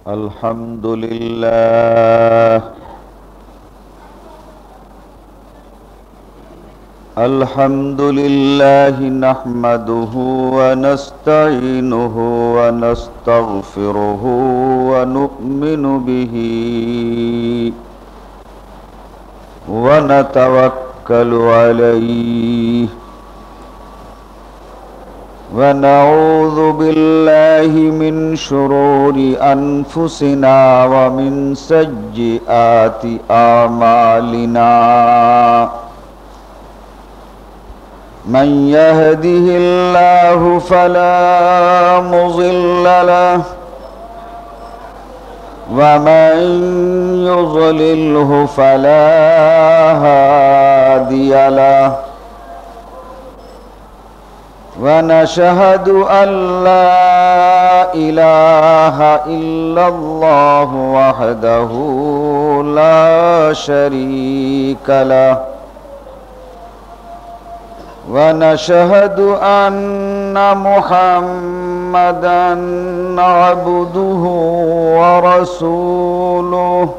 الحمد لله الحمد لله نحمده ونستعينه ونستغفره ونؤمن به ونتوكل عليه ونعوذ بالله من شرور أنفسنا ومن سيئات أعمالنا من يهده الله فلا مضل له ومن يضلله فلا هادي له ونشهد أن لا إله إلا الله وحده لا شريك له ونشهد أن محمدًا عبده ورسوله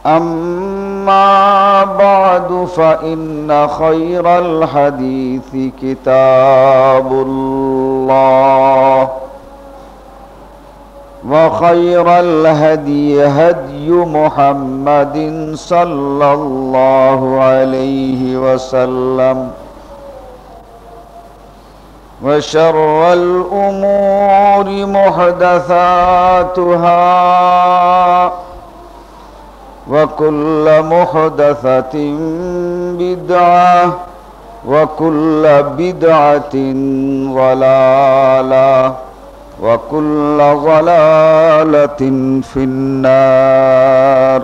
أما بعد فإن خير الحديث كتاب الله وخير الهدي هدي محمد صلى الله عليه وسلم وشر الأمور محدثاتها وكل محدثة بدعة وكل بدعة ضلالة وكل ضلالة في النار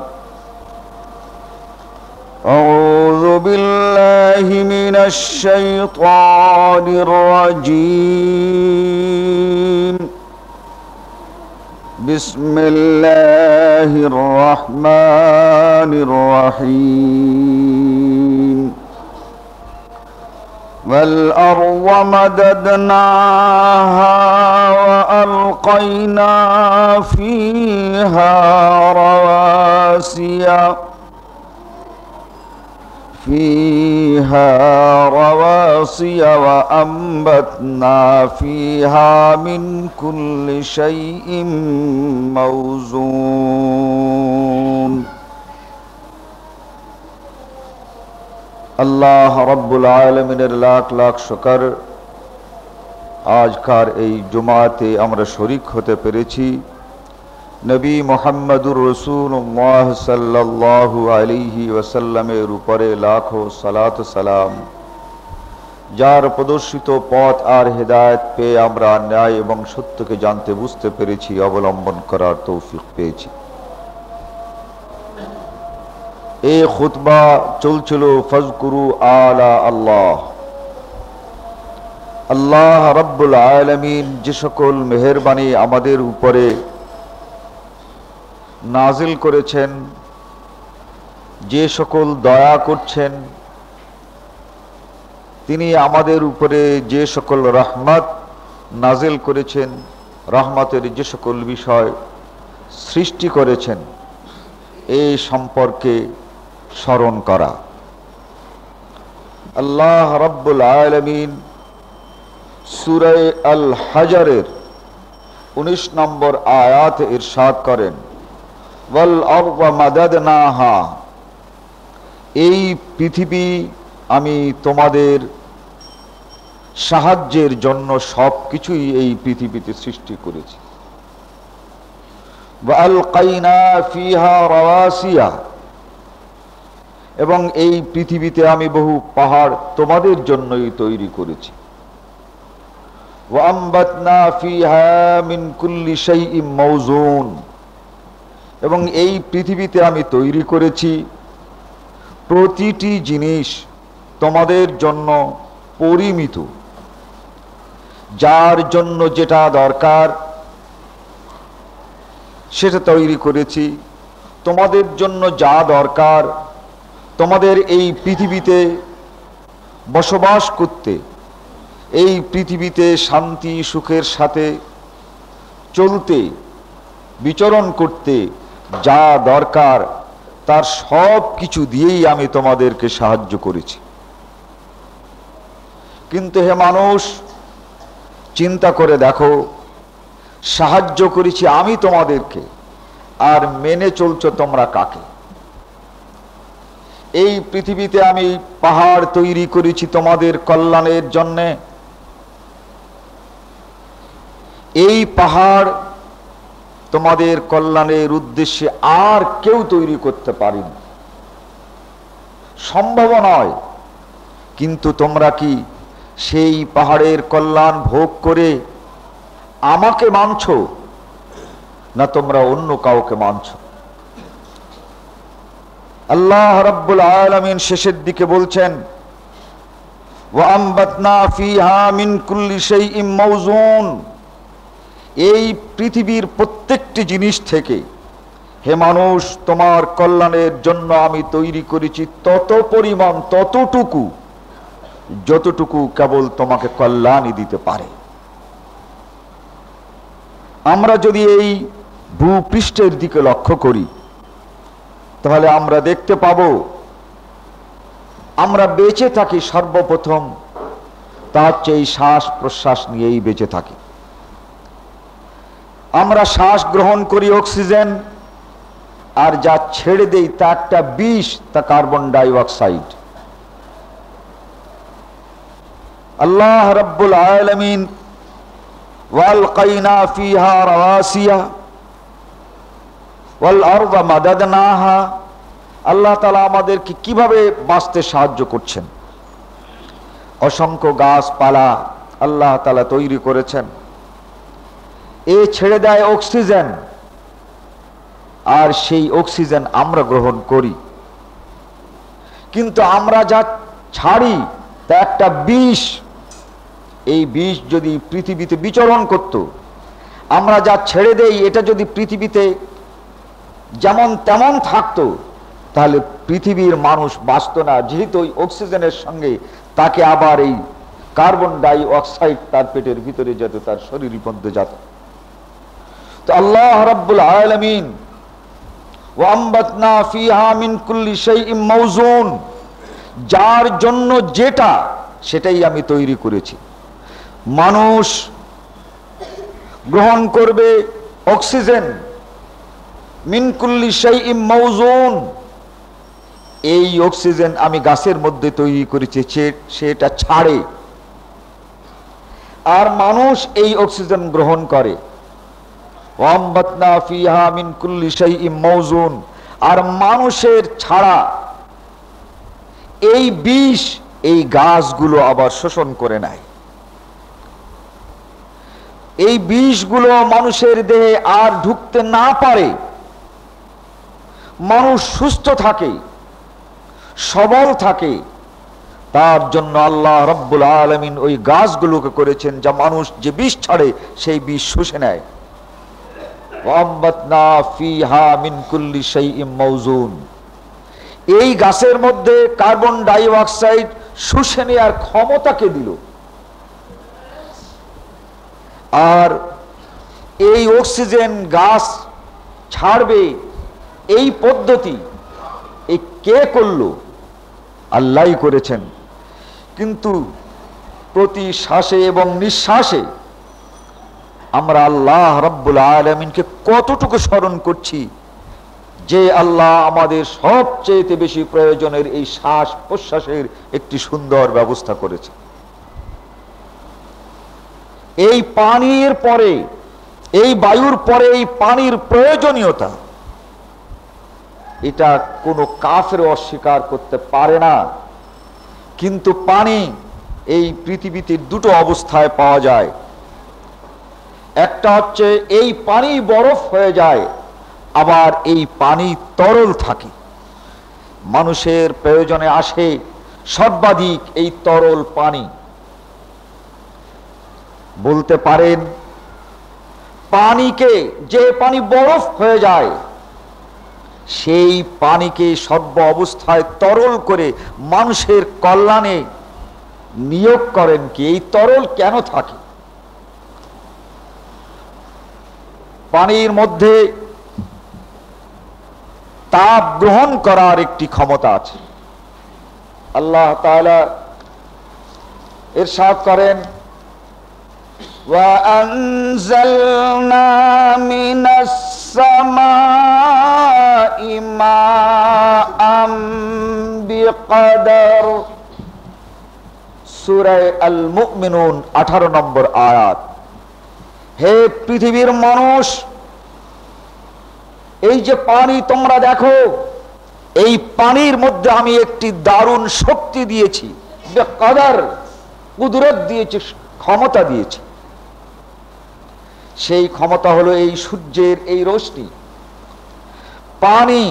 أعوذ بالله من الشيطان الرجيم بسم الله الرحمن الرحيم والأرض مددناها وألقينا فيها رواسي وأنبتنا فيها من كل شيء موزون আল্লাহ রব্বুল আলামিনের লাখ লাখ শুকর আজকার এই জুমাতে আমরা শরীক হতে পেরেছি নবী মুহাম্মদুর রাসূলুল্লাহ সাল্লাল্লাহু আলাইহি ওয়াসাল্লামের উপরে লাখো সালাত সালাম যার প্রদর্শিত পথ আর হেদায়েত পেয়ে আমরা ন্যায় এবং সত্যকে জানতে বুঝতে পেরেছি অবলম্বন করার তৌফিক পেয়েছি এই খুতবা চলছিল ফাজকুরু আলা আল্লাহ আল্লাহ রাব্বুল আলামিন যে সকল মেহেরবানি আমাদের উপরে নাজিল করেছেন যে সকল দয়া করছেন তিনি আমাদের উপরে যে সকল রহমত নাজিল করেছেন রহমতের যে সকল বিষয় সৃষ্টি করেছেন এই সম্পর্কে স্মরণ করা আল্লাহ রাব্বুল আলামিন সূরা আল হাজরের 19 নম্বর আয়াতে ইরশাদ করেন ওয়াল আরদা মাদাদনাহা এই পৃথিবী আমি তোমাদের সাহায্যের জন্য সবকিছুই এই পৃথিবীতে সৃষ্টি করেছি ওয়া আলকাইনা ফিহা রাওয়াসিয়া এবং এই পৃথিবীতে আমি বহু পাহাড় তোমাদের জন্যই তৈরি করেছি ওয়া আমবাতনা ফিহা মিন কুল্লি শাইইন মাওজুন এবং এই পৃথিবীতে আমি তৈরি করেছি প্রতিটি জিনিস তোমাদের জন্য পরিমিত যার জন্য যেটা দরকার সেটা তৈরি করেছি তোমাদের জন্য যা দরকার তোমাদের এই পৃথিবীতে বসবাস করতে, এই পৃথিবীতে শান্তি সুখের সাথে চলতে, বিচরণ করতে যা দরকার তার সব কিছু দিয়েই আমি তোমাদেরকে সাহায্য করেছি। কিন্তু হে মানুষ, চিন্তা করে দেখো, সাহায্য করেছি আমি তোমাদেরকে, আর মেনে চলছো তোমরা কাকে? এই পৃথিবীতে আমি পাহাড় তৈরি করেছি তোমাদের কল্যাণের জন্যে। এই পাহাড় তোমাদের কল্যাণের উদ্দেশ্যে আর কেউ তৈরি করতে পারেনি, সম্ভব নয়। কিন্তু তোমরা কি সেই পাহাড়ের কল্যাণ ভোগ করে আমাকে মানছো, না তোমরা অন্য কাউকে মানছো? আল্লাহ রাব্বুল আলামিন শেষের দিকে বলছেন, ওয়া আমবাতনা ফিহা মিন কুল্লি শাইইন মাওজুন, এই পৃথিবীর প্রত্যেকটি জিনিস থেকে হে মানুষ তোমার কল্যাণের জন্য আমি তৈরি করেছি তত পরিমাণ, ততটুকু যতটুকু কেবল তোমাকে কল্যাণই দিতে পারে। আমরা যদি এই ভূপৃষ্ঠের দিকে লক্ষ্য করি তাহলে আমরা দেখতে পাবো আমরা বেঁচে থাকি সর্বপ্রথম তা হচ্ছে এই শ্বাস প্রশ্বাস নিয়েই বেঁচে থাকি। আমরা শ্বাস গ্রহণ করি অক্সিজেন, আর যা ছেড়ে দেই তা একটা বিষ, তা কার্বন ডাই অক্সাইড। আল্লাহ রাব্বুল আলামিন ওয়ালকাইনা ফিহা রাওয়াসিয়া ওয়াল আরদা মাদাদনাহা, আল্লাহ তাআলা আমাদেরকে কিভাবে বাঁচতে সাহায্য করছেন। অসংখ্য গাছপালা আল্লাহ তাআলা তৈরি করেছেন, এ ছেড়ে দেয় অক্সিজেন, আর সেই অক্সিজেন আমরা গ্রহণ করি। কিন্তু আমরা যা ছাড়ি তা একটা বিষ। এই বিষ যদি পৃথিবীতে বিচরণ করত, আমরা যা ছেড়ে দেই এটা যদি পৃথিবীতে যেমন তেমন থাকতো, তাহলে পৃথিবীর মানুষ বাঁচত না। যেহেতু ওই অক্সিজেনের সঙ্গে তাকে আবার এই কার্বন ডাই অক্সাইড তার পেটের ভিতরে যেত, তার শরীরের মধ্যে যেত। তো আল্লাহ রাব্বুল আলামিন ওয়া আমবাতনা ফিহা মিন কুল্লি শাইইন মাওজুন, যার জন্য যেটা সেটাই আমি তৈরি করেছি। মানুষ গ্রহণ করবে অক্সিজেন, মিন কুল্লি শাইইন মাওজুন, এই অক্সিজেন আমি গাছের মধ্যে তৈরি করেছি, সেটা ছাড়ে, আর মানুষ এই অক্সিজেন গ্রহণ করে। ওয়ামবাতনা ফিহা মিন কুল্লি শাইইন মাওজুন, আর মানুষের ছাড়া এই বিষ এই গাছগুলো আবার শোষণ করে নেয়। এই বিষগুলো মানুষের দেহে আর ঢুকতে না পারে, মানুষ সুস্থ থাকে, সবল থাকে। তার জন্য আল্লাহ রাব্বুল আলামিন ওই গাছগুলোকে করেছেন যা মানুষ যে বিষ ছাড়ে সেই বিষ শুষে নেয়। ওয়ামবাতনা ফিহা মিন কুল্লি শাইইন মাওজুন, এই গাছের মধ্যে কার্বন ডাই অক্সাইড শুষে নেওয়ার ক্ষমতাকে দিল। আর এই অক্সিজেন গাছ ছাড়বে, এই পদ্ধতি এই কে করলো? আল্লাহই করেছেন। কিন্তু প্রতি শ্বাসে এবং নিঃশ্বাসে আমরা আল্লাহ রাব্বুল আলামিনকে কতটুকু স্মরণ করছি, যে আল্লাহ আমাদের সবচেয়ে বেশি প্রয়োজনের এই শ্বাস প্রশ্বাসের একটি সুন্দর ব্যবস্থা করেছে। এই পানির পরে, এই বায়ুর পরে এই পানির প্রয়োজনীয়তা, এটা কোনো কাফের অস্বীকার করতে পারে না। কিন্তু পানি এই পৃথিবীতে দুটো অবস্থায় পাওয়া যায়। একটা হচ্ছে এই পানি বরফ হয়ে যায়, আবার এই পানি তরল থাকে। মানুষের প্রয়োজনে আসে সর্বাধিক এই তরল পানি। বলতে পারেন পানিকে, যে পানি বরফ হয়ে যায় সেই পানিকে সর্ব অবস্থায় তরল করে মানুষের কল্যাণে নিয়োগ করেন কি? এই তরল কেন থাকে? পানির মধ্যে তাপ গ্রহণ করার একটি ক্ষমতা আছে। আল্লাহ তাআলা ইরশাদ করেন, ওয়া আনজালনা মিনাস সামাই মাআম বিকদর, সূরা আল মুমিনুন 18 নম্বর আয়াত। হে পৃথিবীর মানুষ, এই যে পানি তোমরা দেখো, এই পানির মধ্যে আমি একটি দারুণ শক্তি দিয়েছি, বেকদর, কুদরত দিয়েছি, ক্ষমতা দিয়েছি। সেই ক্ষমতা হলো এই সূর্যের এই রশ্মি। পানি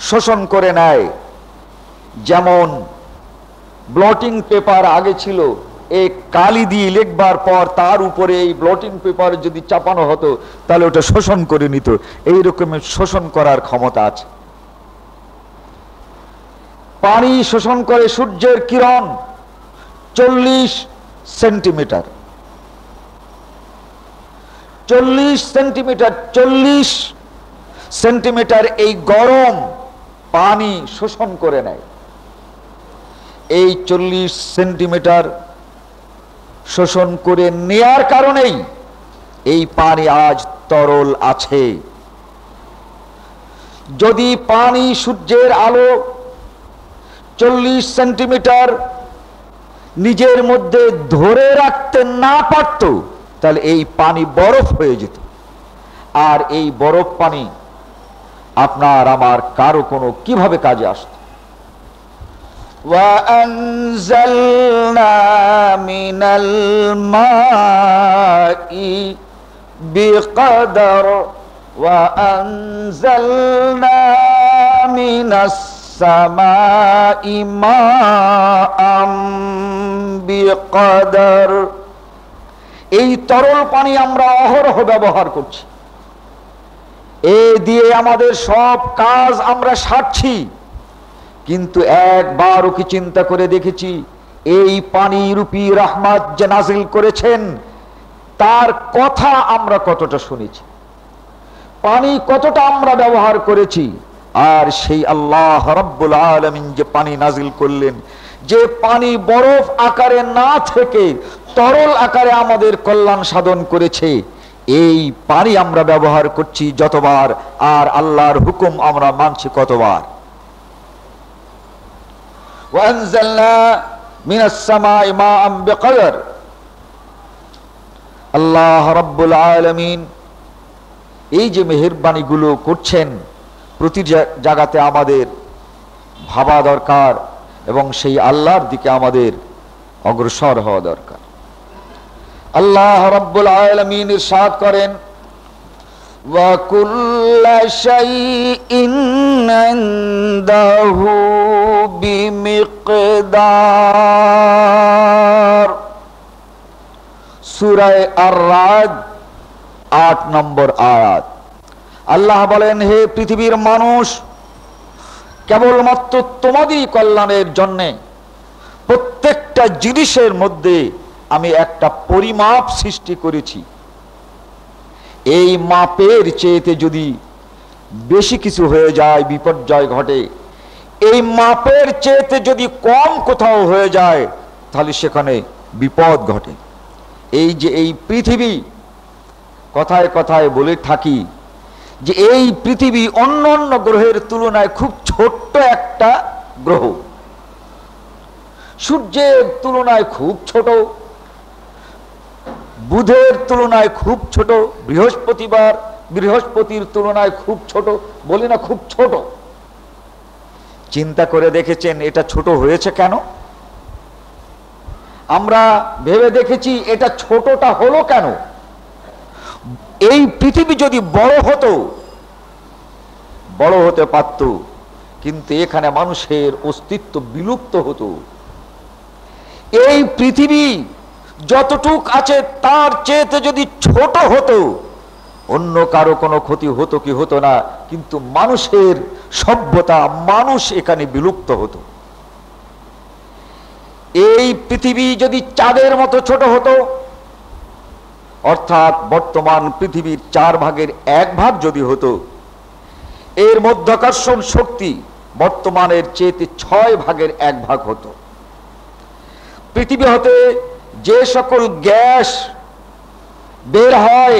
শোষণ করে নেয়। যেমন ব্লটিং পেপার আগে ছিল, এই কালি দিয়ে লিখবার পর তার উপরে এই ব্লটিং পেপার যদি চাপানো হতো তাহলে ওটা শোষণ করে নিত। এই রকমের শোষণ করার ক্ষমতা আছে। পানি শোষণ করে সূর্যের কিরণ 40 সেন্টিমিটার। 40 সেন্টিমিটার, 40 সেন্টিমিটার এই গরম পানি শোষণ করে নেয়। এই 40 সেন্টিমিটার শোষণ করে নেয়ার কারণেই এই পানি আজ তরল আছে। যদি পানি সূর্যের আলো 40 সেন্টিমিটার নিজের মধ্যে ধরে রাখতে না পারত, তাহলে এই পানি বরফ হয়ে যেত। আর এই বরফ পানি আপনার আমার কারো কোনো কিভাবে কাজে আসত? وَأَنزَلْنَا مِنَ الْمَاءِ بِقَدَرٍ وَأَنزَلْنَا مِنَ السَّمَاءِ مَاءً بِقَدَرٍ। এই তরল পানি আমরা অহরহ ব্যবহার করছি। এ দিয়ে আমাদের সব কাজ আমরা সারছি। কিন্তু একবারও কি চিন্তা করে দেখেছি এই পানি রূপী রহমত যে নাজিল করেছেন তার কথা আমরা কতটা শুনেছি, পানি কতটা আমরা ব্যবহার করেছি? আর সেই আল্লাহ রাব্বুল আলামিন যে পানি নাজিল করলেন, যে পানি বরফ আকারে না থেকে তরল আকারে আমাদের কল্যাণ সাধন করেছে, এই পানি আমরা ব্যবহার করছি যতবার, আর আল্লাহর হুকুম আমরা মানছি কতবার। وأنزلنا من السماء ماء بقدر। আল্লাহ রাব্বুল আলামিন এই যে মেহেরবানিগুলো করছেন, প্রতি জায়গাতে আমাদের ভাবা দরকার এবং সেই আল্লাহর দিকে আমাদের অগ্রসর হওয়া দরকার। আল্লাহ রাব্বুল আলামিন ইরশাদ করেন, وَكُلَّ شَيْءٍ عِندَهُ بِمِقْدَارٍ, সূরা আর-রাদ 8 নম্বর আয়াত। আল্লাহ বলেন, হে পৃথিবীর মানুষ, কেবলমাত্র তোমাদেরই কল্যাণের জন্য প্রত্যেকটা জিনিসের মধ্যে আমি একটা পরিমাপ সৃষ্টি করেছি। এই মাপের চেয়েতে যদি বেশি কিছু হয়ে যায়, বিপর্যয় ঘটে। এই মাপের চেয়েতে যদি কম কোথাও হয়ে যায়, তাহলে সেখানে বিপদ ঘটে। এই যে এই পৃথিবী, কথায় কথায় বলে থাকি যে এই পৃথিবী অন্য অন্য গ্রহের তুলনায় খুব ছোট্ট একটা গ্রহ। সূর্যের তুলনায় খুব ছোট, বুধের তুলনায় খুব ছোট, বৃহস্পতির তুলনায় খুব ছোট, বলি না খুব ছোট। চিন্তা করে দেখেছেন এটা ছোট হয়েছে কেন? আমরা ভেবে দেখেছি এটা ছোটটা হলো কেন? এই পৃথিবী যদি বড় হতো, বড় হতে পারত, কিন্তু এখানে মানুষের অস্তিত্ব বিলুপ্ত হতো। এই পৃথিবী যতটুক আছে তার চেয়েতে যদি ছোট হতো, অন্য কারো কোনো ক্ষতি হতো কি হতো না, কিন্তু মানুষের সভ্যতা, মানুষ এখানে বিলুপ্ত হতো। এই পৃথিবী যদি চাঁদের মতো ছোট হতো, অর্থাৎ বর্তমান পৃথিবীর 4 ভাগের 1 ভাগ যদি হতো, এর মাধ্যাকর্ষণ শক্তি বর্তমানের চেয়ে 6 ভাগের 1 ভাগ হতো। পৃথিবী হতে যে সকল গ্যাস বের হয়,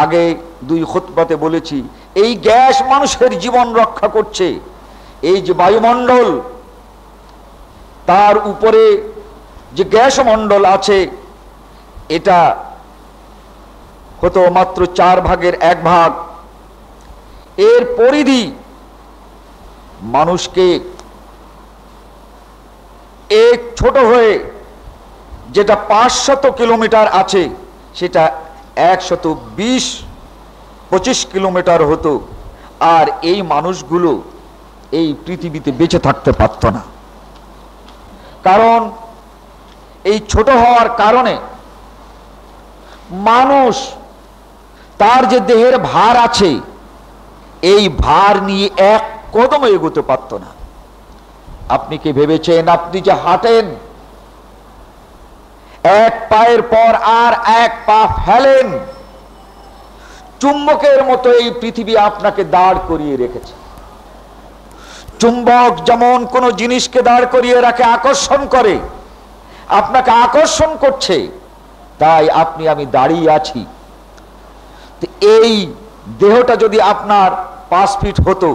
আগে 2 খুতবাতে বলেছি, এই গ্যাস মানুষের জীবন রক্ষা করছে। এই যে বায়ুমণ্ডল, তার উপরে যে গ্যাস মণ্ডল আছে, এটা হতো মাত্র 4 ভাগের 1 ভাগ। এর পরিধি মানুষকে এক ছোট হয়ে যেটা 500 কিলোমিটার আছে, সেটা 120-25 কিলোমিটার হতো। আর এই মানুষগুলো এই পৃথিবীতে বেঁচে থাকতে পারত না, কারণ এই ছোট হওয়ার কারণে মানুষ তার যে দেহের ভার আছে, এই ভার নিয়ে এক কদম এগোতে পারত না। আপনি কি ভেবেছেন আপনি যে হাঁটেন, এক পায়ের পর আর এক পা ফেলেন, চুম্বকের মতো এই পৃথিবী আপনাকে দাঁড় করিয়ে রেখেছে। চুম্বক যেমন কোনো জিনিসকে দাঁড় করিয়ে রাখে, আকর্ষণ করে, আপনাকে আকর্ষণ করছে, তাই আপনি আমি দাঁড়িয়ে আছি। এই দেহটা যদি আপনার 5 ফিট হতো,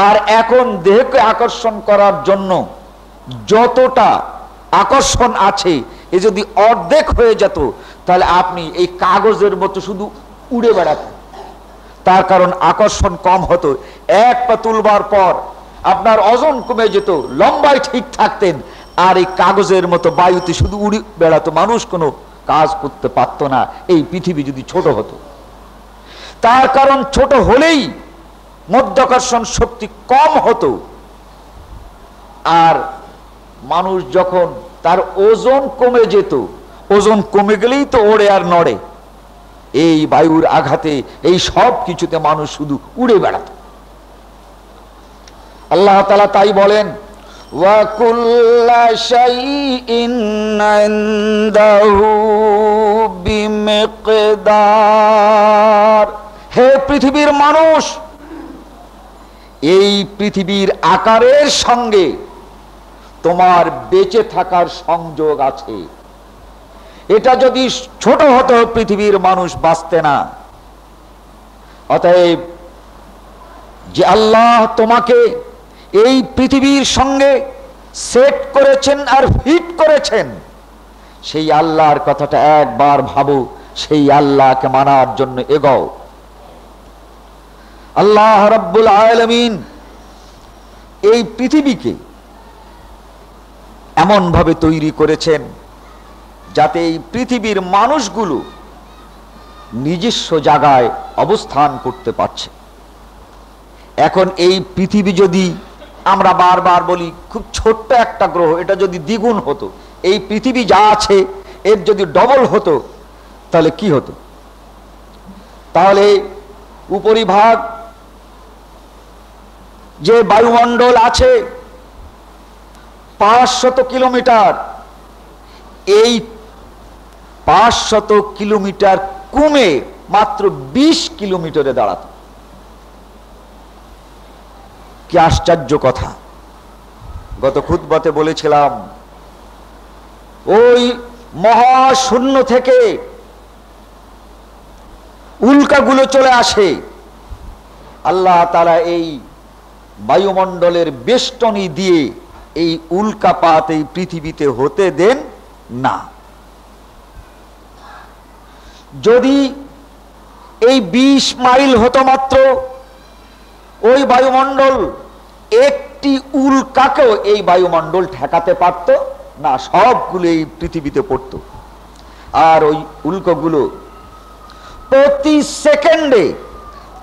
আর এখন দেহকে আকর্ষণ করার জন্য যতটা আকর্ষণ আছে, এ যদি অর্ধেক হয়ে যেত, তাহলে আপনি এই কাগজের মতো শুধু উড়ে বেড়াতেন। তার কারণ আকর্ষণ কম হতো। 1 পা তুলবার পর আপনার ওজন কমে যেত, লম্বায় ঠিক থাকতেন, আর এই কাগজের মতো বায়ুতে শুধু উড়ে বেড়াতো, মানুষ কোনো কাজ করতে পারত না, এই পৃথিবী যদি ছোট হতো। তার কারণ ছোট হলেই মাধ্যাকর্ষণ শক্তি কম হতো, আর মানুষ যখন তার ওজন কমে যেত, ওজন কমে গেলেই তো ওড়ে আর নড়ে। এই বায়ুর আঘাতে এই সব কিছুতে মানুষ শুধু উড়ে বেড়াত। আল্লাহ তাআলা তাই বলেন, ওয়া কুল্লা শাইইন ইনদাহু বিমিকদার। হে পৃথিবীর মানুষ, এই পৃথিবীর আকারের সঙ্গে তোমার বেঁচে থাকার সংযোগ আছে। এটা যদি ছোট হতো, পৃথিবীর মানুষ বাঁচতে না। অতএব যে আল্লাহ তোমাকে এই পৃথিবীর সঙ্গে সেট করেছেন আর ফিট করেছেন, সেই আল্লাহর কথাটা একবার ভাবো, সেই আল্লাহকে মানার জন্য এগোও। আল্লাহ রাব্বুল আলামিন এই পৃথিবীকে এমন ভাবে তৈরি করেছেন যাতে এই পৃথিবীর মানুষগুলো নিজস্ব জায়গায় অবস্থান করতে পারছে। এখন এই পৃথিবী যদি, আমরা বারবার বলি, খুব ছোট্ট একটা গ্রহ, এটা যদি দ্বিগুণ হতো, এই পৃথিবী যা আছে এর যদি ডবল হতো, তাহলে কি হতো? তাহলে উপরিভাগ যে বায়ুমণ্ডল আছে 500 কিলোমিটার, এই 500 কিলোমিটার কমে মাত্র 20 কিলোমিটারে দাঁড়াতো। কি আশ্চর্য কথা! গত খুতবাতে বলেছিলাম, ওই মহাশূন্য থেকে উল্কাগুলো চলে আসে, আল্লাহ তাআলা এই বায়ুমণ্ডলের বেষ্টনী দিয়ে এই উল্কাপাত এই পৃথিবীতে হতে দেন না। যদি এই 20 মাইল হতো মাত্র, ওই বায়ুমণ্ডল একটি উল্কাকেও এই বায়ুমণ্ডল ঠেকাতে পারত না, সবগুলো এই পৃথিবীতে পড়তো। আর ওই উল্কাগুলো প্রতি সেকেন্ডে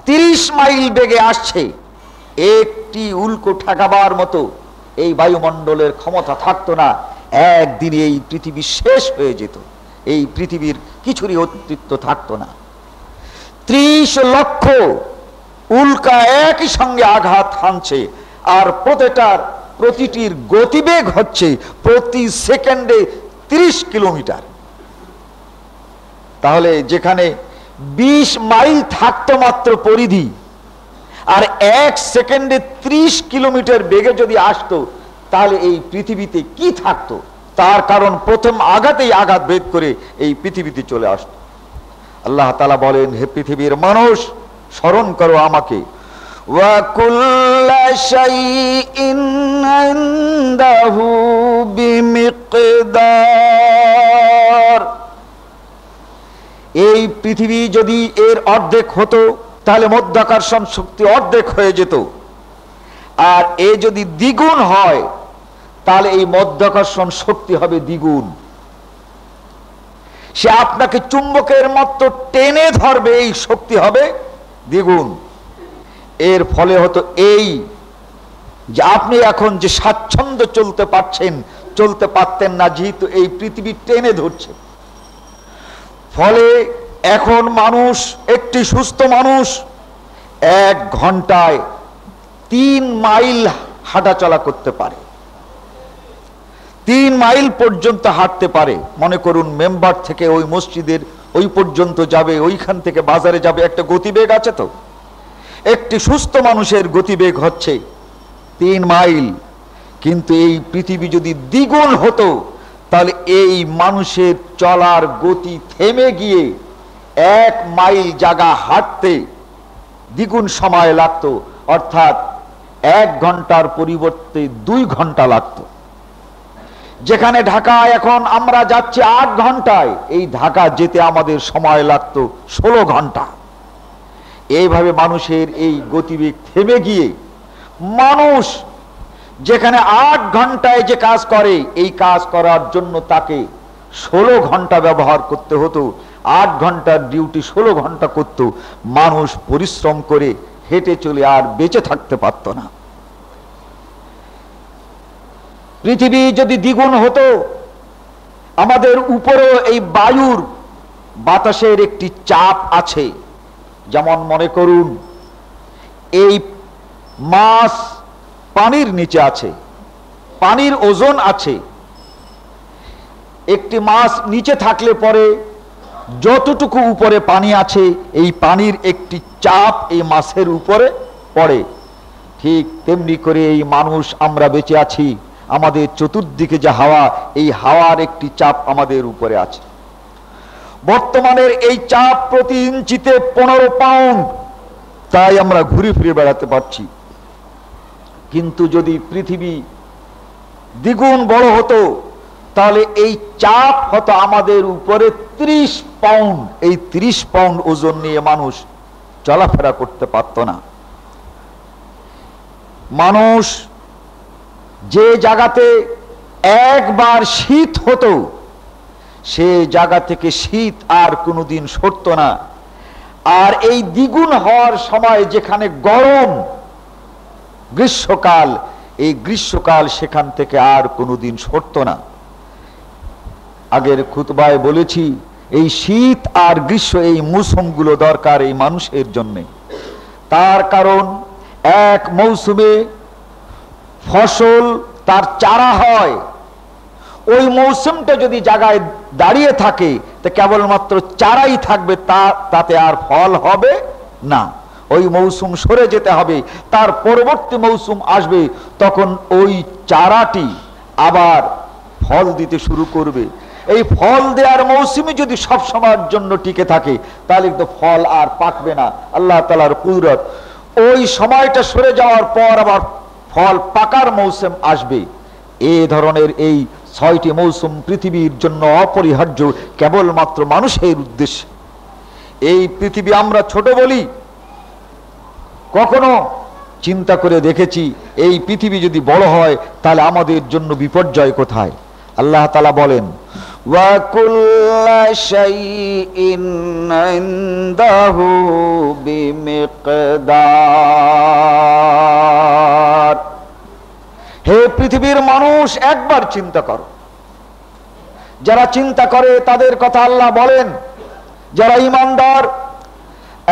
30 মাইল বেগে আসছে। একটি উল্কা ঠেকাবার মতো এই বায়ুমণ্ডলের ক্ষমতা থাকতো না। একদিন এই পৃথিবী শেষ হয়ে যেত, এই পৃথিবীর কিছুরই অস্তিত্ব থাকতো না। 30 লক্ষ উল্কা একই সঙ্গে আঘাত হানছে, আর প্রতিটির গতিবেগ হচ্ছে প্রতি সেকেন্ডে 30 কিলোমিটার। তাহলে যেখানে 20 মাইল থাকতো মাত্র পরিধি, আর 1 সেকেন্ডে 30 কিলোমিটার বেগে যদি আসতো, তাহলে এই পৃথিবীতে কি থাকতো? তার কারণ প্রথম আঘাতেই আঘাত ভেদ করে এই পৃথিবীতে চলে আসতো। আল্লাহ তাআলা বলেন, হে পৃথিবীর মানুষ, স্মরণ করো আমাকে। ওয়া কুল্লা শাইইন ইনদাহু বিমিকদার। এই পৃথিবী যদি এর অর্ধেক হতো, তাহলে মধ্যাকর্ষণ শক্তি অর্ধেক হয়ে যেত। আর এ যদি দ্বিগুণ হয়, তাহলে এই মধ্যাকর্ষণ শক্তি হবে দ্বিগুণ। সে আপনাকে চুম্বকের মতো টেনে ধরবে, এই শক্তি হবে দ্বিগুণ। এর ফলে হতো এই যে আপনি এখন যে স্বাচ্ছন্দ্য চলতে পারছেন, চলতে পারতেন না, যেহেতু এই পৃথিবী টেনে ধরছে। ফলে এখন মানুষ, একটি সুস্থ মানুষ 1 ঘন্টায় 3 মাইল হাঁটাচলা করতে পারে, 3 মাইল পর্যন্ত হাঁটতে পারে। মনে করুন মেম্বার থেকে ওই মসজিদের ওই পর্যন্ত যাবে, ওইখান থেকে বাজারে যাবে, একটা গতিবেগ আছে। তো একটি সুস্থ মানুষের গতিবেগ হচ্ছে 3 মাইল। কিন্তু এই পৃথিবী যদি দ্বিগুণ হতো, তাহলে এই মানুষের চলার গতি থেমে গিয়ে 1 মাইল জায়গা হাঁটতে দ্বিগুণ সময় লাগতো, অর্থাৎ 1 ঘন্টার পরিবর্তে 2 ঘন্টা লাগতো। যেখানে ঢাকায় এখন আমরা যাচ্ছি 8 ঘন্টায়, এই ঢাকা যেতে আমাদের সময় লাগতো 16 ঘন্টা। এইভাবে মানুষের এই গতিবেগ থেমে গিয়ে মানুষ যেখানে 8 ঘন্টায় যে কাজ করে, এই কাজ করার জন্য তাকে 16 ঘন্টা ব্যবহার করতে হতো। 8 ঘন্টার ডিউটি 16 ঘন্টা করত। মানুষ পরিশ্রম করে হেঁটে চলে আর বেঁচে থাকতে পারত না। পৃথিবী যদি দ্বিগুণ হতো, আমাদের উপরেও এই বায়ুর বাতাসের একটি চাপ আছে। যেমন মনে করুন এই মাছ পানির নিচে আছে, পানির ওজন আছে। একটি মাছ নিচে থাকলে পরে যতটুকু উপরে পানি আছে, এই পানির একটি চাপ এই মাছের উপরে পড়ে। ঠিক তেমনি করে এই মানুষ, আমরা বেঁচে আছি, আমাদের চতুর্দিকে যে হাওয়া, এই হাওয়ার একটি চাপ আমাদের উপরে আছে। বর্তমানের এই চাপ প্রতি ইঞ্চিতে 15 পাউন্ড, তাই আমরা ঘুরে ফিরে বেড়াতে পারছি। কিন্তু যদি পৃথিবী দ্বিগুণ বড় হতো, তাহলে এই চাপ হতো আমাদের উপরে 30 পাউন্ড। এই 30 পাউন্ড ওজন নিয়ে মানুষ চলাফেরা করতে পারত না। মানুষ যে জায়গাতে একবার শীত হতো, সে জায়গা থেকে শীত আর কোনোদিন সরত না। আর এই দ্বিগুণ হওয়ার সময় যেখানে গরম গ্রীষ্মকাল, এই গ্রীষ্মকাল সেখান থেকে আর কোনোদিন সরত না। আগের খুতবায় বলেছি, এই শীত আর গ্রীষ্ম, এই মৌসুমগুলো দরকার এই মানুষের জন্য। তার কারণ এক মৌসুমে ফসল তার চারা হয়, ওই মৌসুমটা যদি জায়গায় দাঁড়িয়ে থাকে, তো কেবলমাত্র চারাই থাকবে, তাতে আর ফল হবে না। ওই মৌসুম সরে যেতে হবে, তার পরবর্তী মৌসুম আসবে, তখন ওই চারাটি আবার ফল দিতে শুরু করবে। এই ফল দেওয়ার মৌসুমে যদি সব সময়ের জন্য টিকে থাকে, তাহলে তো ফল আর পাকবে না। আল্লাহ তাআলার কুদরত, ওই সময়টা সরে যাওয়ার পর আবার ফল পাকার মৌসুম আসবে। এই ধরনের এই 6টি মৌসুম পৃথিবীর জন্য অপরিহার্য, কেবলমাত্র মানুষের উদ্দেশ্যে। এই পৃথিবী আমরা ছোট বলি, কখনো চিন্তা করে দেখেছি এই পৃথিবী যদি বড় হয়, তাহলে আমাদের জন্য বিপর্যয় কোথায়? আল্লাহ তাআলা বলেন, ওয়া কুল্লা শাইইন ইনদাহু বিমিকদার। হে পৃথিবীর মানুষ, একবার চিন্তা করো। যারা চিন্তা করে তাদের কথা আল্লাহ বলেন, যারা ঈমানদার,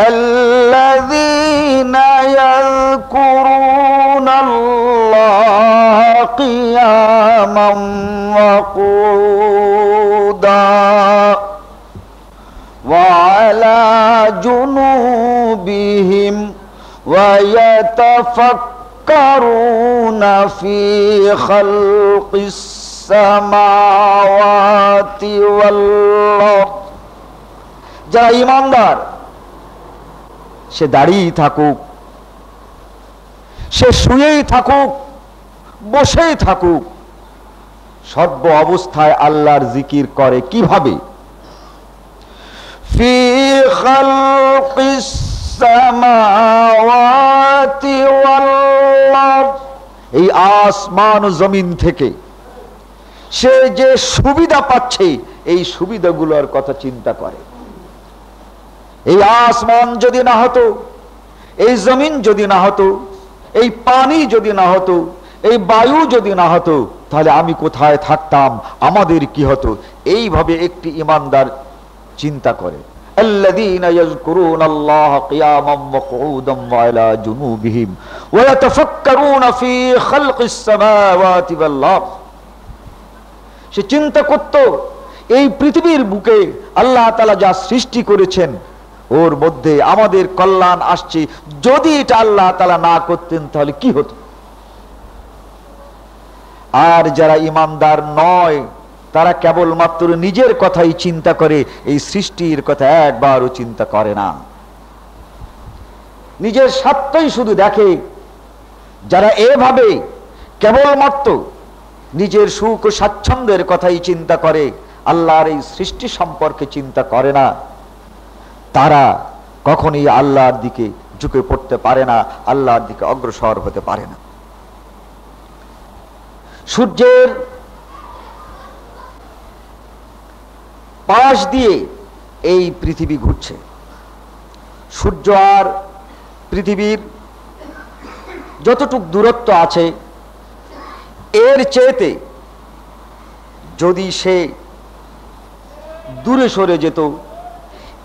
আল্লাযীনা ইয়াযকুরুনাল্লাহা কিয়ামান ওয়া কুউদা ওয়ায়াতাফাক্কারুনা ফি খালকিস সামাওয়াতি ওয়াল আরদ। যারা ঈমানদার সে দাঁড়িয়ে থাকুক, সে শুয়েই থাকুক, বসেই থাকুক, সর্ব অবস্থায় আল্লাহর জিকির করে। কিভাবে? ফি খালকিস সামাওয়াতি ওয়াল আরদ, এই আসমান ও জমিন থেকে সে যে সুবিধা পাচ্ছে এই সুবিধাগুলোর কথা চিন্তা করে। এই আসমান যদি না হতো, এই জমিন যদি না হতো, এই পানি যদি না হতো, এই বায়ু যদি না হতো, তাহলে আমি কোথায় থাকতাম, আমাদের কি হতো? এইভাবে একটি ঈমানদার চিন্তা করে। আল্লাযীনা ইয়াযকুরুনাল্লাহা কিয়ামান ওয়া কুউদান ওয়া আলা জুনুবিহিম ওয়া ইয়াতাফাক্কারুনা ফী খালকিস সামাওয়াতি ওয়াল আরদ। সে চিন্তা করত এই পৃথিবীর বুকে আল্লাহ তাআলা যা সৃষ্টি করেছেন ওর মধ্যে আমাদের কল্যাণ আসছে, যদি এটা আল্লাহ তাআলা না করতেন তাহলে কি হতো? আর যারা ঈমানদার নয় তারা কেবলমাত্র নিজের কথাই চিন্তা করে, এই সৃষ্টির কথা একবারও চিন্তা করে না, নিজের স্বার্থই শুধু দেখে। যারা এভাবে কেবলমাত্র নিজের সুখ ও স্বাচ্ছন্দ্যের কথাই চিন্তা করে, আল্লাহর এই সৃষ্টি সম্পর্কে চিন্তা করে না, তারা কখনোই আল্লাহর দিকে ঝুঁকে পড়তে পারে না, আল্লাহর দিকে অগ্রসর হতে পারে না। সূর্যের পাশ দিয়ে এই পৃথিবী ঘুরছে। সূর্য আর পৃথিবীর যতটুক দূরত্ব আছে এর চেয়েতে যদি সে দূরে সরে যেত,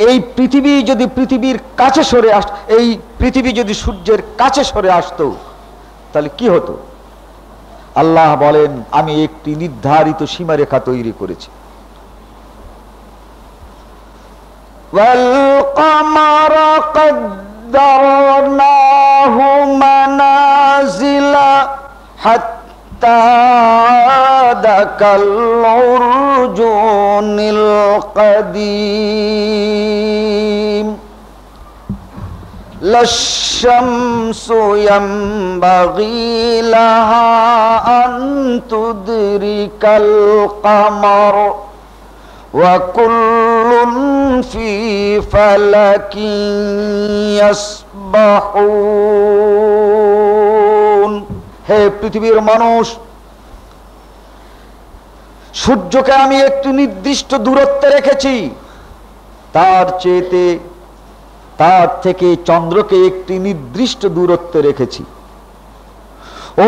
এই পৃথিবী যদি পৃথিবীর কাছে সরে আসত, এই পৃথিবী যদি সূর্যের কাছে সরে আসতো তাহলে কি হতো? আল্লাহ বলেন, আমি একটি নির্ধারিত সীমারেখা তৈরি করেছি। ওয়াল কামারা কদ্দারনাহু মানাজিলা হাত্তা আদাকাল উরজুনিল কাদিম লাশ-শামসু ইয়ানবাগী লাহা আন তুদরিকাল কামার ওয়া কুল্লুন ফি ফালাকিন ইয়াসবাহুন। হে পৃথিবীর মানুষ, সূর্যকে আমি একটি নির্দিষ্ট দূরত্বে রেখেছি, তার থেকে চন্দ্রকে একটি নির্দিষ্ট দূরত্বে রেখেছি।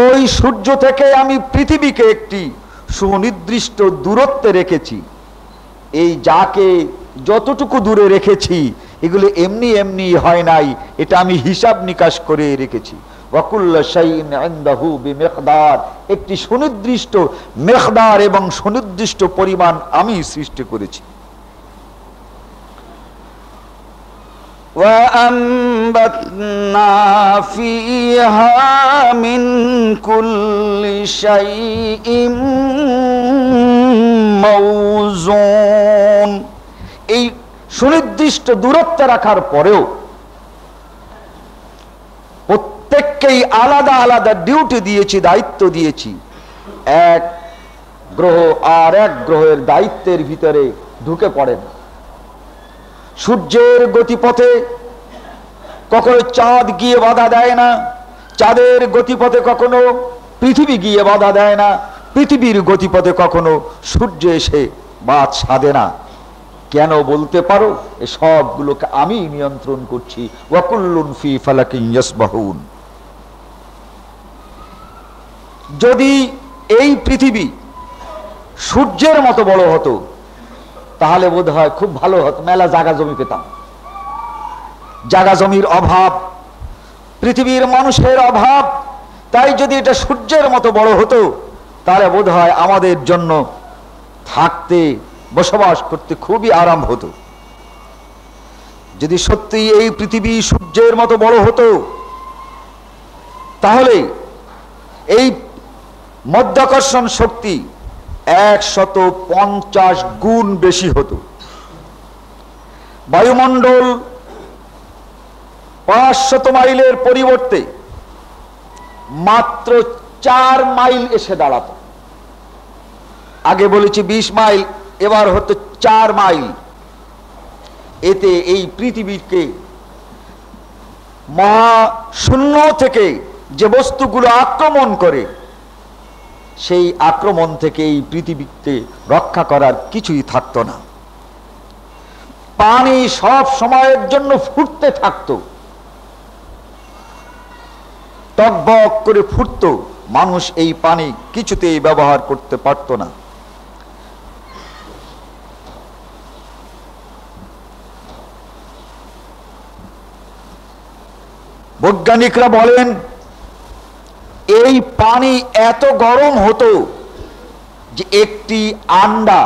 ওই সূর্য থেকে আমি পৃথিবীকে একটি সুনির্দিষ্ট দূরত্বে রেখেছি। এই যাকে যতটুকু দূরে রেখেছি এগুলো এমনি এমনি হয় নাই, এটা আমি হিসাব নিকাশ করে রেখেছি। ওয়াকুল্লু শাইইন ইনদাহু বিমিকদার, একটি সুনির্দিষ্ট মিকদার এবং সুনির্দিষ্ট পরিমাণ আমি সৃষ্টি করেছি। وَأَنبَتْنَا فِيهَا مِنْ كُلِّ شَيْءٍ موزون। এই সুনির্দিষ্ট দূরত্বে রাখার পরেও প্রত্যেককেই আলাদা আলাদা ডিউটি দিয়েছি, দায়িত্ব দিয়েছি। এক গ্রহ আর এক গ্রহের দায়িত্বের ভিতরে ঢুকে পড়ে না। সূর্যের গতিপথে কখনো চাঁদ গিয়ে বাধা দেয় না, চাঁদের গতিপথে কখনো পৃথিবী গিয়ে বাধা দেয় না, পৃথিবীর গতিপথে কখনো সূর্য এসে বাদ সাধে না। কেন বলতে পারো? এ সবগুলোকে আমি নিয়ন্ত্রণ করছি। ওয়াকুল্লুন ফি ফালাকিন ইয়াসবাহুন। যদি এই পৃথিবী সূর্যের মতো বড় হতো তাহলে বোধ হয় খুব ভালো হতো, মেলা জায়গা জমি পেতাম। জায়গা জমির অভাব, পৃথিবীর মানুষের অভাব, তাই যদি এটা সূর্যের মতো বড় হতো তাহলে বোধ হয় আমাদের জন্য থাকতে, বসবাস করতে খুবই আরাম হতো। যদি সত্যি এই পৃথিবী সূর্যের মতো বড় হতো তাহলে এই মাধ্যাকর্ষণ শক্তি 150 গুণ বেশি হতো। বায়ুমণ্ডল 500 মাইলের পরিবর্তে মাত্র 4 মাইল এসে দাঁড়াতো। আগে বলেছি 20 মাইল, এবার হতো 4 মাইল। এতে এই পৃথিবীকে মহাশূন্য থেকে যে বস্তুগুলো আক্রমণ করে, সেই আক্রমণ থেকে এই পৃথিবীকে রক্ষা করার কিছুই থাকতো না। পানি সব সময়ের জন্য ফুটতে থাকতো, টকবক করে ফুটতো। মানুষ এই পানি কিছুতেই ব্যবহার করতে পারত না। বৈজ্ঞানিকরা বলেন এই পানি এত গরম হতো যে একটি আন্ডা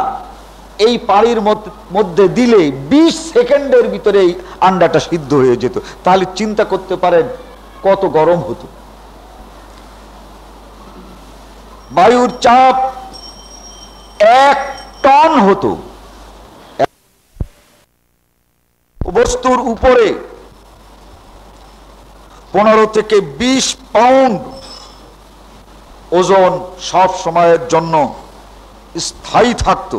এই পানির মধ্যে দিলে 20 সেকেন্ডের ভিতরে এই আন্ডাটা সিদ্ধ হয়ে যেত। তাহলে চিন্তা করতে পারেন কত গরম হতো। বায়ুর চাপ 1 টন হতো। বস্তুর উপরে 15 থেকে 20 পাউন্ড ওজন সব সময়ের জন্য স্থায়ী থাকত।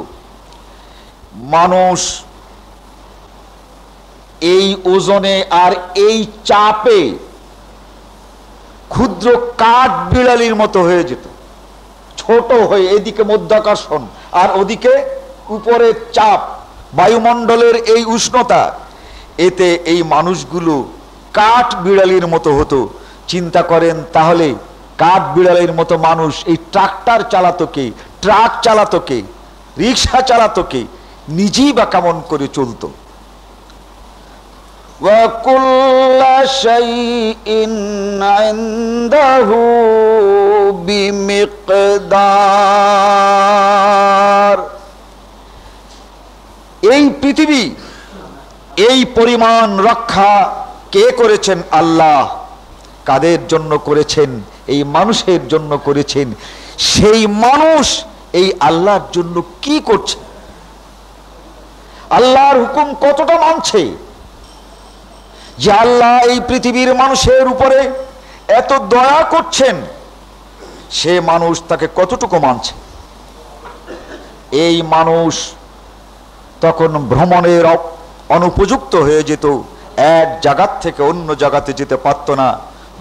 মানুষ এই ওজনে আর এই চাপে ক্ষুদ্র কাঠ বিড়ালির মতো হয়ে যেত, ছোট হয়ে। এদিকে মাধ্যাকর্ষণ আর ওদিকে উপরের চাপ, বায়ুমণ্ডলের এই উষ্ণতা, এতে এই মানুষগুলো কাঠ বিড়ালির মতো হতো। চিন্তা করেন তাহলে কাঠ বিড়ালির মতো মানুষ এই ট্রাক্টর চালাতো কে, ট্রাক চালাতো কে, রিক্সা চালাতো কে, নিজেই বা কেমন করে চলতো। وَكُلَّ شَيْءٍ عِندَهُ بِمِقْدَارٍ। এই পৃথিবী, এই পরিমাণ রক্ষা কে করেছেন? আল্লাহ। কাদের জন্য করেছেন? এই মানুষের জন্য করেছেন। সেই মানুষ এই আল্লাহর জন্য কি করছে? আল্লাহর হুকুম কতটা মানছে? যে আল্লাহ এই পৃথিবীর মানুষের উপরে এত দয়া করছেন, সে মানুষ তাকে কতটুকু মানছে? এই মানুষ তখন ভ্রমণের অনুপযুক্ত হয়ে যেত, এক জায়গার থেকে অন্য জায়গাতে যেতে পারত না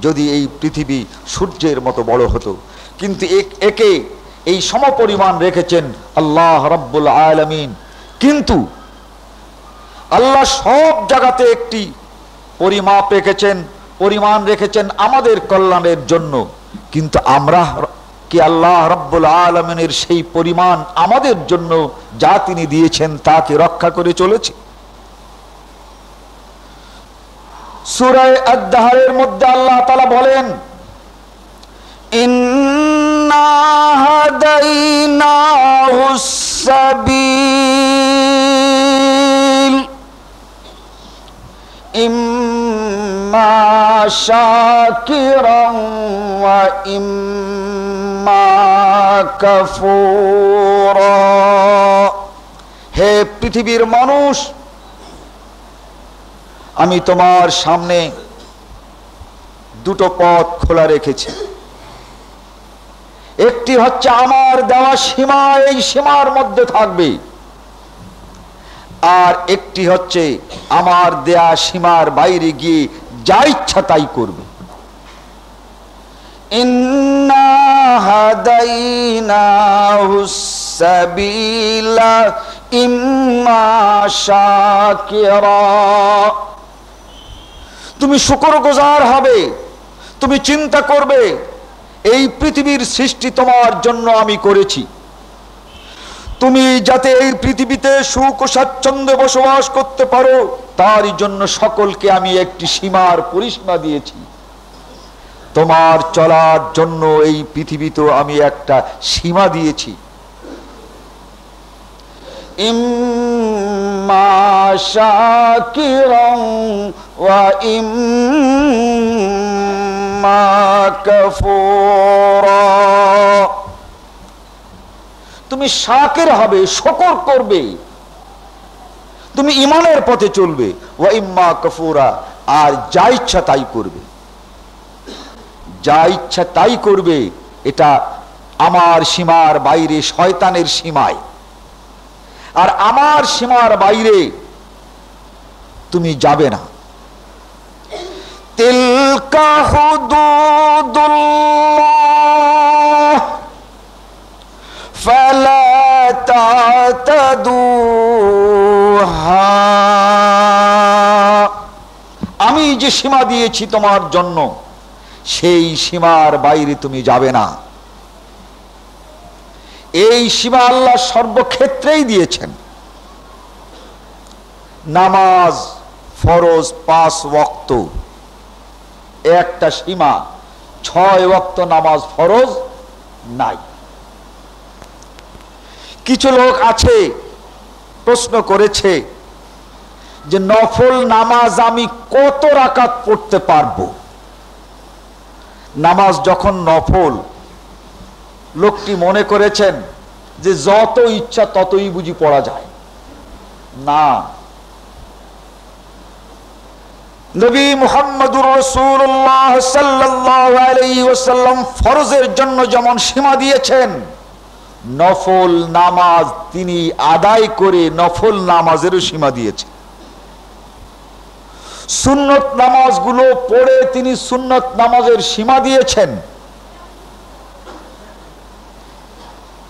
যদি এই পৃথিবী সূর্যের মতো বড় হতো। কিন্তু একে এই সমপরিমাণ রেখেছেন আল্লাহ রাব্বুল আলামিন। কিন্তু আল্লাহ সব জায়গাতে একটি পরিমাপ রেখেছেন, পরিমাণ রেখেছেন আমাদের কল্যাণের জন্য। কিন্তু আমরা কি আল্লাহ রাব্বুল আলামিনের সেই পরিমাণ আমাদের জন্য যা তিনি দিয়েছেন তাকে রক্ষা করে চলেছি? সূরা আদ-দাহরের মধ্যে আল্লাহ তাআলা বলেন, ইন্না হাদাইনাহুস সাবিল ইম্মা শাকিরান ওয়া ইম্মা কাফুরা। হে পৃথিবীর মানুষ, আমি তোমার সামনে দুটো পথ খোলা রেখেছি। একটি হচ্ছে আমার দেওয়া সীমা, এই সীমার মধ্যে থাকবে। আর একটি হচ্ছে আমার দেয়া সীমার বাইরে গিয়ে যা ইচ্ছা তাই করবে। ইন্না হাদাইনাহুস সাবিলা ইম্মা শাকিরা। তুমি শুকরগুজার হবে, তুমি চিন্তা করবে এই পৃথিবীর সৃষ্টি তোমার জন্য আমি করেছি, তুমি যাতে এই পৃথিবীতে সুখ ও স্বাচ্ছন্দ্যে বসবাস করতে পারো তারই জন্য সকলকে আমি একটি সীমার পরিসীমা দিয়েছি। তোমার চলার জন্য এই পৃথিবীতে আমি একটা সীমা দিয়েছি। ইম্মা শাকিরান ওয়া ইম্মা ইম্মা কাফুরা, তুমি শাকির হবে, শুকর করবে, তুমি ঈমানের পথে চলবে। ওয়া ইম্মা কাফুরা, আর যা ইচ্ছা তাই করবে, যা ইচ্ছা তাই করবে। এটা আমার সীমার বাইরে, শয়তানের সীমায়। আর আমার সীমার বাইরে তুমি যাবে না। তিলকা হুদুদুল্লাহ ফালা তা'তাদুহা, আমি যে সীমা দিয়েছি তোমার জন্য, সেই সীমার বাইরে তুমি যাবে না। এই সীমা আল্লাহ সর্বক্ষেত্রেই দিয়েছেন। নামাজ ফরজ 5 ওয়াক্ত, একটা সীমা, 6 ওয়াক্ত নামাজ ফরজ নাই। কিছু লোক আছে প্রশ্ন করেছে যে নফল নামাজ আমি কত রাকাত পড়তে পারবো? নামাজ যখন নফল, লোকটি মনে করেছেন যে যত ইচ্ছা ততই বুঝি পড়া যায়। না, নবী মুহাম্মদুর রাসূলুল্লাহ সাল্লাল্লাহু আলাইহি ওয়াসাল্লাম ফরজের জন্য যেমন সীমা দিয়েছেন, নফল নামাজ তিনি আদায় করে নফল নামাজেরও সীমা দিয়েছেন। সুন্নত নামাজগুলো পড়ে তিনি সুন্নত নামাজের সীমা দিয়েছেন।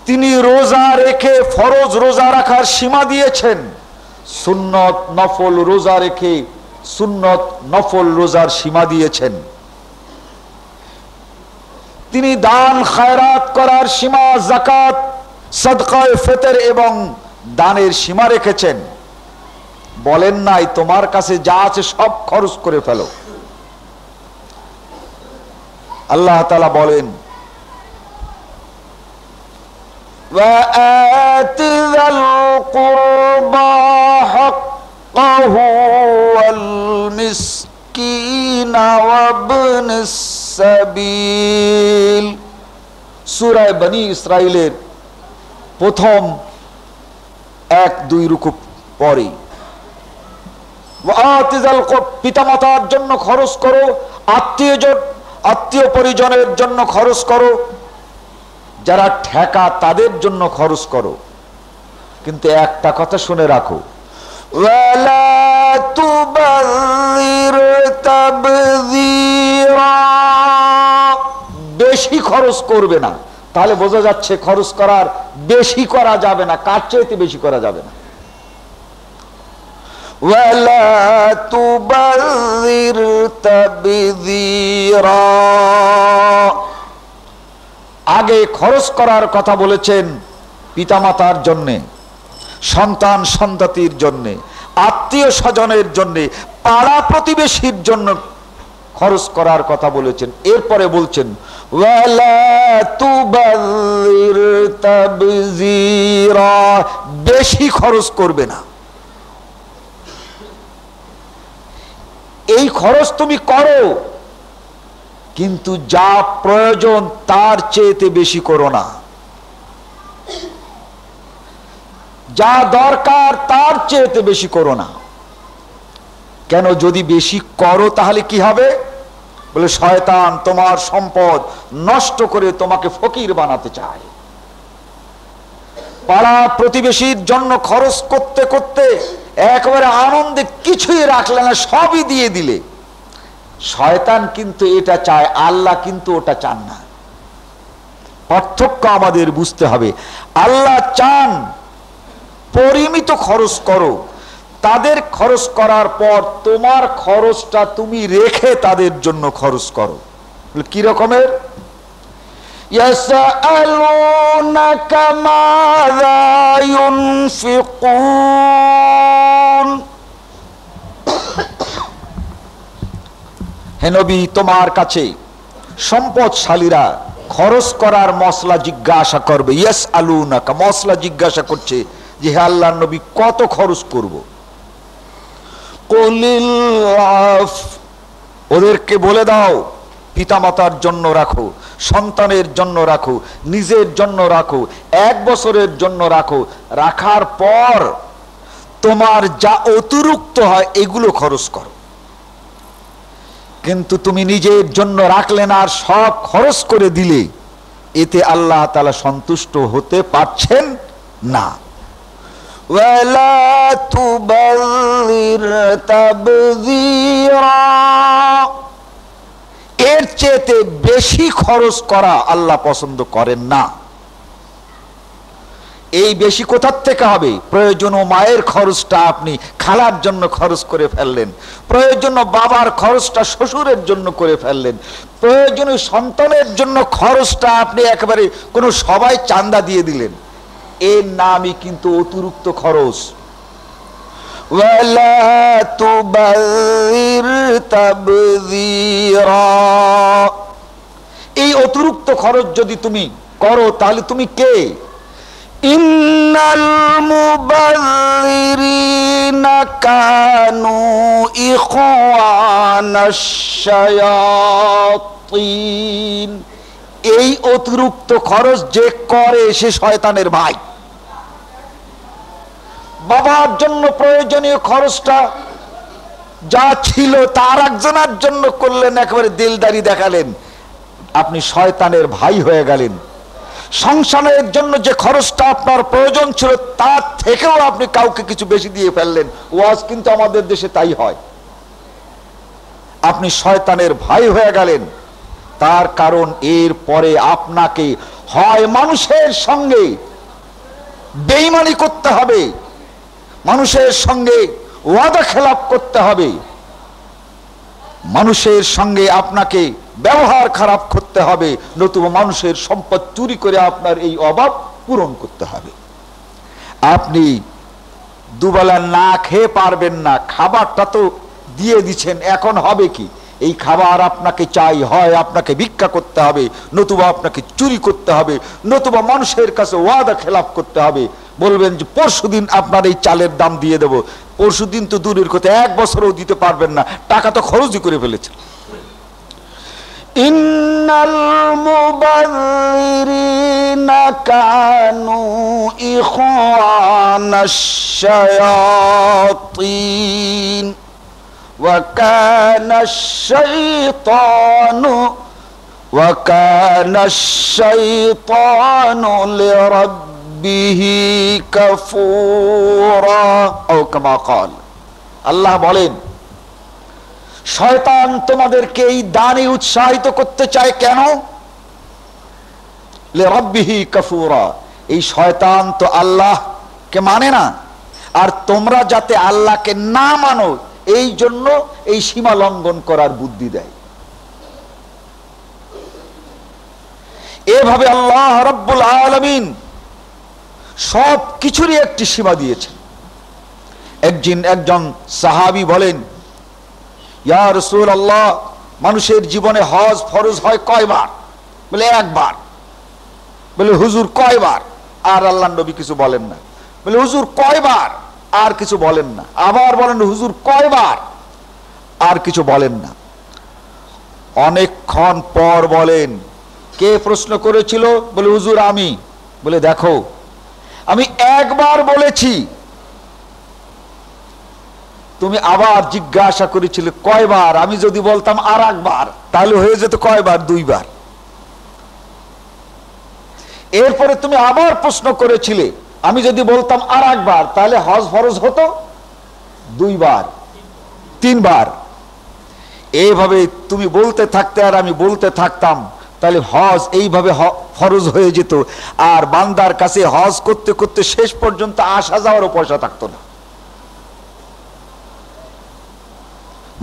তিনি রোজা রেখে ফরজ রোজা রাখার সীমা দিয়েছেন। সুন্নত নফল রোজা রেখে সুন্নত নফল রোজার সীমা দিয়েছেন। তিনি দান খায়রাত করার সীমা, যাকাত, সাদকায়ে ফিতর এবং দানের সীমা রেখেছেন। বলেন নাই তোমার কাছে যা আছে সব খরচ করে ফেলো। আল্লাহ তাআলা বলেন وَآتِ ذَا الْقُرْبَى حَقَّهُ وَالْمِسْكِينَ وَابْنَ السَّبِيلِ। সূরা বনী ইসরাইলের প্রথম 1-2 রুকু পরে وَآتِ ذَا الْقُرْبَى, পিতামাতার জন্য খরচ করো, আত্মীয় পরিজনের জন্য খরচ করো, যারা ঠেকা তাদের জন্য খরচ করো। কিন্তু একটা কথা শুনে রাখো, ওয়ালা তুবাযির তাবযীরা, বেশি খরচ করবে না। তাহলে বোঝা যাচ্ছে খরচ করার বেশি করা যাবে না, কার চাইতে বেশি করা যাবে না। ওয়ালা তুবাযির তাবযীরা, আগে খরচ করার কথা বলেছেন পিতামাতার জন্যে, সন্তান সন্ততির জন্যে, আত্মীয় স্বজনের জন্যে, পাড়া প্রতিবেশীর জন্য খরচ করার কথা বলেছেন। এরপরে বলছেন ওয়ালা তুবাযির তাবযীরা, বেশি খরচ করবে না। এই খরচ তুমি করো, কিন্তু যা প্রয়োজন তার চেয়ে বেশি করো না। যা দরকার তার চেয়ে বেশি করো না। কেন? যদি বেশি করো তাহলে কি হবে? বলে শয়তান তোমার সম্পদ নষ্ট করে তোমাকে ফকির বানাতে চায়। পাড়া প্রতিবেশীর জন্য খরচ করতে করতে একেবারে আনন্দে কিছুই রাখলে না, সবই দিয়ে দিলে। শয়তান কিন্তু এটা চায়, আল্লাহ কিন্তু ওটা চান না। পার্থক্য আমাদের বুঝতে হবে। আল্লাহ চান পরিমিত খরচ করো, তাদের খরচ করার পর তোমার খরচটা তুমি রেখে তাদের জন্য খরচ করো। কি রকমের? ইয়াসআলুনাকা মাযা ইউনফিকুন, হে নবী তোমার কাছে সম্পদশালীরা খরচ করার মসলা জিজ্ঞাসা করবে। ইয়াসআলুনাকা, মসলা জিজ্ঞাসা করছে যে হে আল্লাহর নবী কত খরচ করব? কুলিল আফ, ওদেরকে বলে দাও পিতামাতার জন্য রাখো, সন্তানের জন্য রাখো, নিজের জন্য রাখো, 1 বছরের জন্য রাখো। রাখার পর তোমার যা অতিরিক্ত হয় এগুলো খরচ করো। কিন্তু তুমি নিজের জন্য রাখলে না, আর সব খরচ করে দিলে, এতে আল্লাহ তাআলা সন্তুষ্ট হতে পারছেন না। ওয়ালা তুবাযির তাবযীরা, এর চেয়ে বেশি খরচ করা আল্লাহ পছন্দ করেন না। এই বেশি কোথার থেকে হবে? প্রয়োজনীয় মায়ের খরচটা আপনি খালার জন্য খরচ করে ফেললেন, প্রয়োজনীয় বাবার খরচটা শ্বশুরের জন্য করে ফেললেন, প্রয়োজনীয় সন্তানের জন্য খরচটা আপনি একেবারে কোনো সবাই চাঁদা দিয়ে দিলেন। এর নামই কিন্তু অতিরিক্ত খরচ। ওয়ালা তুবাযির তাবযীরা, এই অতিরিক্ত খরচ যদি তুমি করো তাহলে তুমি কে? ইন্নাল মুবাযযিরিনা কানু ইখওয়ানাশ শায়াতিন, এই অতিরিক্ত খরচ যে করে সে শয়তানের ভাই। বাবার জন্য প্রয়োজনীয় খরচটা যা ছিল তার একজনের জন্য করলেন, একেবারে দিলদারি দেখালেন, আপনি শয়তানের ভাই হয়ে গেলেন। সংসারের জন্য যে খরচটা আপনার প্রয়োজন ছিল তার থেকেও আপনি কাউকে কিছু বেশি দিয়ে ফেললেন। ওয়াজ কিন্তু আমাদের দেশে তাই হয়। আপনি শয়তানের ভাই হয়ে গেলেন। তার কারণ এর পরে আপনাকে হয় মানুষের সঙ্গে বেঈমানি করতে হবে, মানুষের সঙ্গে ওয়াদা খেলাপ করতে হবে, মানুষের সঙ্গে আপনাকে ব্যবহার খারাপ করতে হবে, নতুবা মানুষের সম্পদ চুরি করে আপনার এই অভাব পূরণ করতে হবে। আপনি দুবেলা না খেয়ে পারবেন না, খাবারটা তো দিয়ে দিচ্ছেন, এখন হবে কি? এই খাবার আপনাকে চাই, হয় আপনাকে ভিক্ষা করতে হবে, নতুবা আপনাকে চুরি করতে হবে, নতুবা মানুষের কাছে ওয়াদা খেলাপ করতে হবে। বলবেন যে পরশুদিন আপনার এই চালের দাম দিয়ে দেব, পরশুদিন তো দূরের কথা, 1 বছরও দিতে পারবেন না, টাকা তো খরচই করে ফেলেছেন। ইন্নাল মুবাযযিরিনা কানু ইখওয়ানাশ শায়াতিন ওয়া কানাশ শাইতানু লিরাব্বিহি কাফুরা, ও কামা ক্বাল। আল্লাহ বলেন, শয়তান তোমাদেরকে এই দানে উৎসাহিত করতে চায় কেন? লিরাব্বিহি কাফুরা, এই শয়তান তো আল্লাহকে মানে না, আর তোমরা যাতে আল্লাহকে না মানো এই জন্য এই সীমা লঙ্ঘন করার বুদ্ধি দেয়। এভাবে আল্লাহ রাব্বুল আলামিন সব কিছুরই একটি সীমা দিয়েছেন। একজন সাহাবী বলেন, ইয়া রাসূলুল্লাহ, মানুষের জীবনে হজ ফরজ হয় কয়বার? বলে 1 বার। বলে হুজুর কয়বার? আর আল্লাহর নবী কিছু বলেন না। বলে হুজুর কয়বার? আর কিছু বলেন না। আবার বলেন হুজুর কয়বার? আর কিছু বলেন না। অনেকক্ষণ পর বলেন, কে প্রশ্ন করেছিল? বলে হুজুর আমি। বলে দেখো, আমি 1 বার বলেছি, তুমি আবার জিজ্ঞাসা করেছিলে কয়বার? আমি যদি বলতাম আর 1 বার, তাহলে হয়ে যেত কয়বার? 2 বার। এরপরে তুমি আবার প্রশ্ন করেছিলে, আমি যদি বলতাম আর 1 বার, তাহলে হজ ফরজ হতো 2 বার, 3 বার। এইভাবে তুমি বলতে থাকতে আর আমি বলতে থাকতাম, তাহলে হজ এইভাবে ফরজ হয়ে যেত। আর বান্দার কাছে হজ করতে করতে শেষ পর্যন্ত আসা যাওয়ারও পয়সা থাকতো না।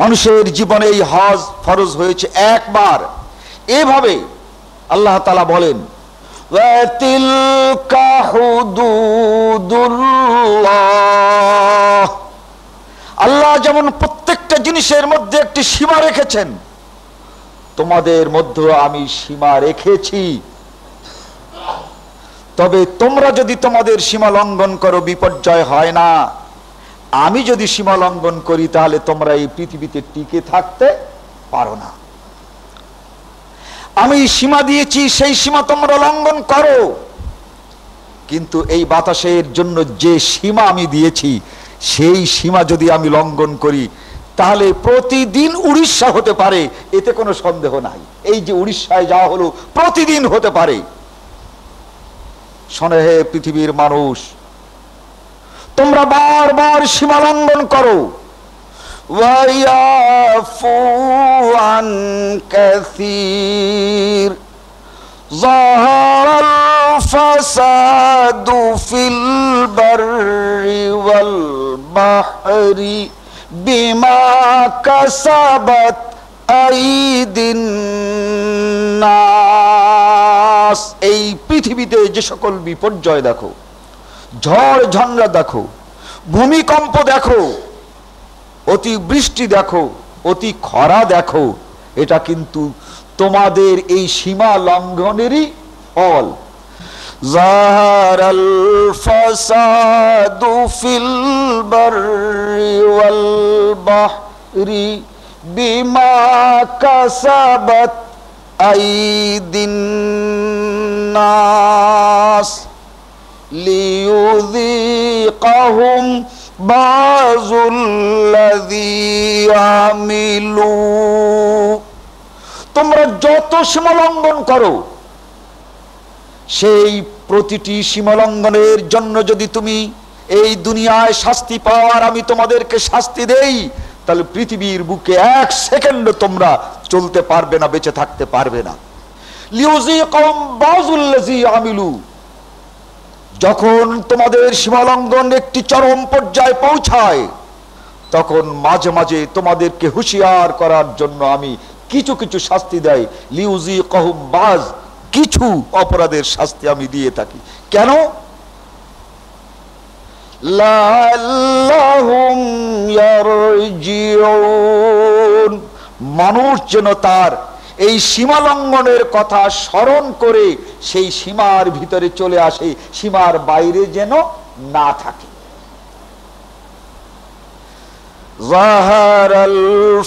মানুষের জীবনে এই হজ ফরজ হয়েছে 1 বার। এভাবে আল্লাহ তাআলা বলেন, ওয়াতিলকা হুদুদুল্লাহ, আল্লাহ যেমন প্রত্যেকটা জিনিসের মধ্যে একটি সীমা রেখেছেন, তোমাদের মধ্যে আমি সীমা রেখেছি। তবে তোমরা যদি তোমাদের সীমা লঙ্ঘন করো বিপর্যয় হয় না, আমি যদি সীমা লঙ্ঘন করি তাহলে তোমরা এই পৃথিবীতে টিকে থাকতে পারো না। আমি সীমা দিয়েছি, সেই সীমা তোমরা লঙ্ঘন করো। কিন্তু এই বাতাসের জন্য যে সীমা আমি দিয়েছি, সেই সীমা যদি আমি লঙ্ঘন করি, তাহলে প্রতিদিন উড়িষ্যা হতে পারে, এতে কোনো সন্দেহ নাই। এই যে উড়িষ্যায় যাওয়া হলো, প্রতিদিন হতে পারে। শোনে হে পৃথিবীর মানুষ, তোমরা বারবার সীমা লঙ্ঘন করো। ওয়ায়াফু আন কাসীর যাহারাল ফাসাদু ফিল বাররি ওয়াল বাহরি বিমা কাসাবাত আইদিন নাস। এই পৃথিবীতে যে সকল বিপর্যয় দেখো, ঝড় ঝঞ্ঝা দেখো, ভূমিকম্প দেখো, অতিবৃষ্টি দেখো, অতি খরা দেখো, এটা কিন্তু তোমাদের এই সীমা লঙ্ঘনেরই ফল। যাহারাল ফাসাদু ফিল বাররি ওয়াল বাহরি বিমা কাসাবাত আইদিন নাস লিইউযীকাহুম বাযুল্লাযী আমিলু। তোমরা যত সীমা লঙ্ঘন করো, সেই প্রতিটি সীমা লঙ্ঘনের জন্য যদি তুমি এই দুনিয়ায় শাস্তি পাও আর আমি তোমাদেরকে শাস্তি দেই, তাহলে পৃথিবীর বুকে এক সেকেন্ড তোমরা চলতে পারবে না, বেঁচে থাকতে পারবে না। লিইউযীকাহুম বাযুল্লাযী আমিলু। যখন তোমাদের সীমালঙ্ঘন একটি চরম পর্যায়ে পৌঁছায়, তখন মাঝে মাঝে তোমাদেরকে হুঁশিয়ার করার জন্য আমি কিছু কিছু শাস্তি দেয়। লিউযীকাহুম বাজ, কিছু অপরাধের শাস্তি আমি দিয়ে থাকি। কেন? লাআল্লাহুম ইয়ারজিউন, মানুষ যেন তার এই সীমা লঙ্ঘনের কথা স্মরণ করে সেই সীমার ভিতরে চলে আসে, সীমার বাইরে যেন না থাকে। যাহারাল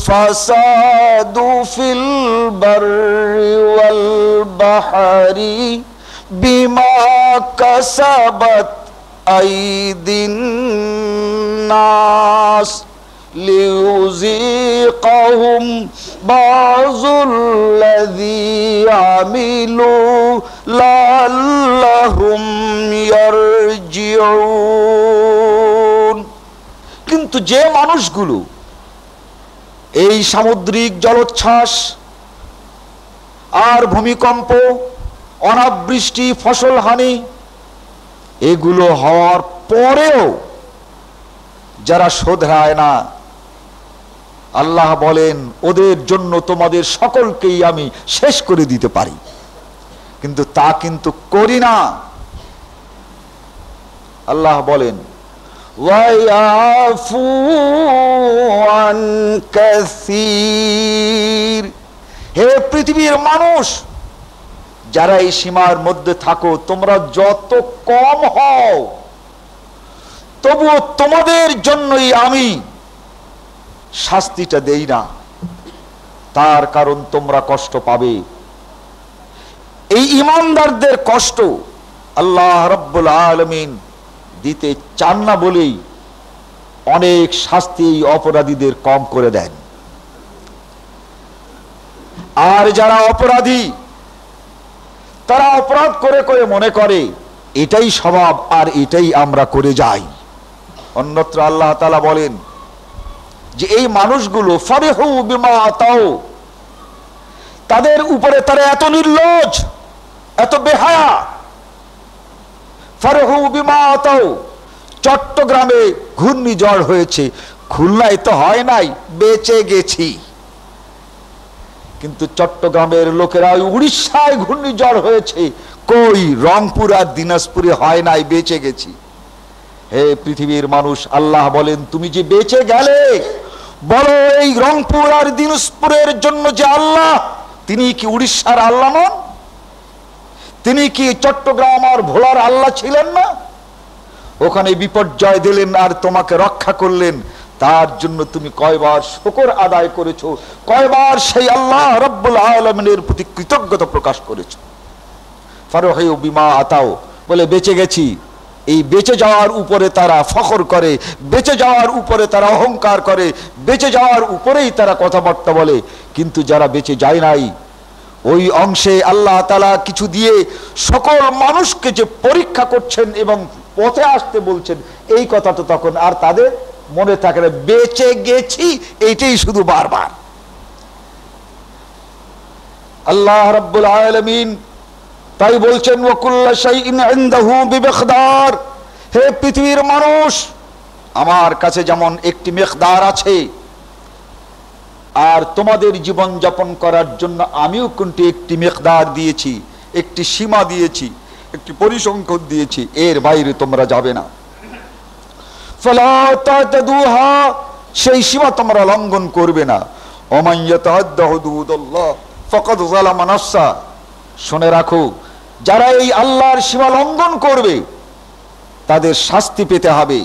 ফাসাদু ফিল বাররি ওয়াল বাহরি বিমা কাসাবাত আইদিন নাস লিইউযীকাহুম বাযুল্লাযী আমিলু লাআল্লাহুম ইয়ারজিউন। কিন্তু যে মানুষগুলো এই সামুদ্রিক জলোচ্ছ্বাস আর ভূমিকম্প, অনাবৃষ্টি, ফসল হানি এগুলো হওয়ার পরেও যারা শোধরায় না, আল্লাহ বলেন ওদের জন্য তোমাদের সকলকেই আমি শেষ করে দিতে পারি, কিন্তু তা কিন্তু করি না। আল্লাহ বলেন ওয়ায়াফু আন কাসীর। হে পৃথিবীর মানুষ, যারা এই সীমার মধ্যে থাকো, তোমরা যত কম হও, তবুও তোমাদের জন্যই আমি শাস্তিটা দেই না। তার কারণ তোমরা কষ্ট পাবে। এই ঈমানদারদের কষ্ট আল্লাহ রাব্বুল আলামিন দিতে চান না বলেই অনেক শাস্তি অপরাধীদের কম করে দেন। আর যারা অপরাধী, তারা অপরাধ করে করে মনে করে এটাই স্বভাব আর এটাই আমরা করে যাই। অন্যত্র আল্লাহ তাআলা বলেন যে এই মানুষগুলো ফারিহু বিমা আতাও, তাদের উপরে তারা এত নির্লজ্জ, এত বেহায়া। ফারিহু বিমা আতাও, চট্টগ্রামে ঘূর্ণিঝড় হয়েছে, খুলনায় তো হয় নাই, বেঁচে গেছি। কিন্তু চট্টগ্রামের লোকেরা উড়িষ্যায় ঘূর্ণিঝড় হয়েছে, কই রংপুর আর দিনাজপুরে হয় নাই, বেঁচে গেছি। হে পৃথিবীর মানুষ, আল্লাহ বলেন তুমি যে বেঁচে গেলে, বলো এই রংপুর আর দিনাজপুরের জন্য যে আল্লাহ, তিনি কি উড়িষ্যার আল্লাহ নন? তিনি কি চট্টগ্রাম আর ভোলার আল্লাহ ছিলেন না? ওখানে বিপর্যয় দিলেন আর তোমাকে রক্ষা করলেন, তার জন্য তুমি কয়বার শুকর আদায় করেছো, কয়বার সেই আল্লাহ রাব্বুল আলামিনের প্রতি কৃতজ্ঞতা প্রকাশ করেছো। ফারহিউ বিমা আতাও, বলে বেঁচে গেছি। এই বেঁচে যাওয়ার উপরে তারা ফখর করে, বেঁচে যাওয়ার উপরে তারা অহংকার করে, বেঁচে যাওয়ার উপরেই তারা কথাবার্তা বলে। কিন্তু যারা বেঁচে যায় নাই, ওই অংশে আল্লাহ তাআলা কিছু দিয়ে সকল মানুষকে যে পরীক্ষা করছেন এবং পথে আসতে বলছেন, এই কথাটা তখন আর তাদের মনে থাকে না। বেঁচে গেছি এইটাই শুধু বারবার। আল্লাহ রাব্বুল আলামিন তাই বলছেন ওয়াকুল্লু শাইইন ইনদাহু বিমিকদার, হে পৃথিবীর মানুষ, আমার কাছে যেমন একটি মিকদার আছে, আর তোমাদের জীবন যাপন করার জন্য আমিও কিন্তু একটি মিকদার দিয়েছি, একটি সীমা দিয়েছি, একটি পরিসংখ্যান দিয়েছি, এর বাইরে তোমরা যাবে না। ফালা তাতাদুহা, সেই সীমা তোমরা লঙ্ঘন করবে না। ওমান ইয়াতাআদ্দা হুদুদাল্লাহ ফাকাদ যালামা নাফসা, শুনে রাখো, যারা এই আল্লাহর সীমা লঙ্ঘন করবে তাদের শাস্তি পেতে হবে।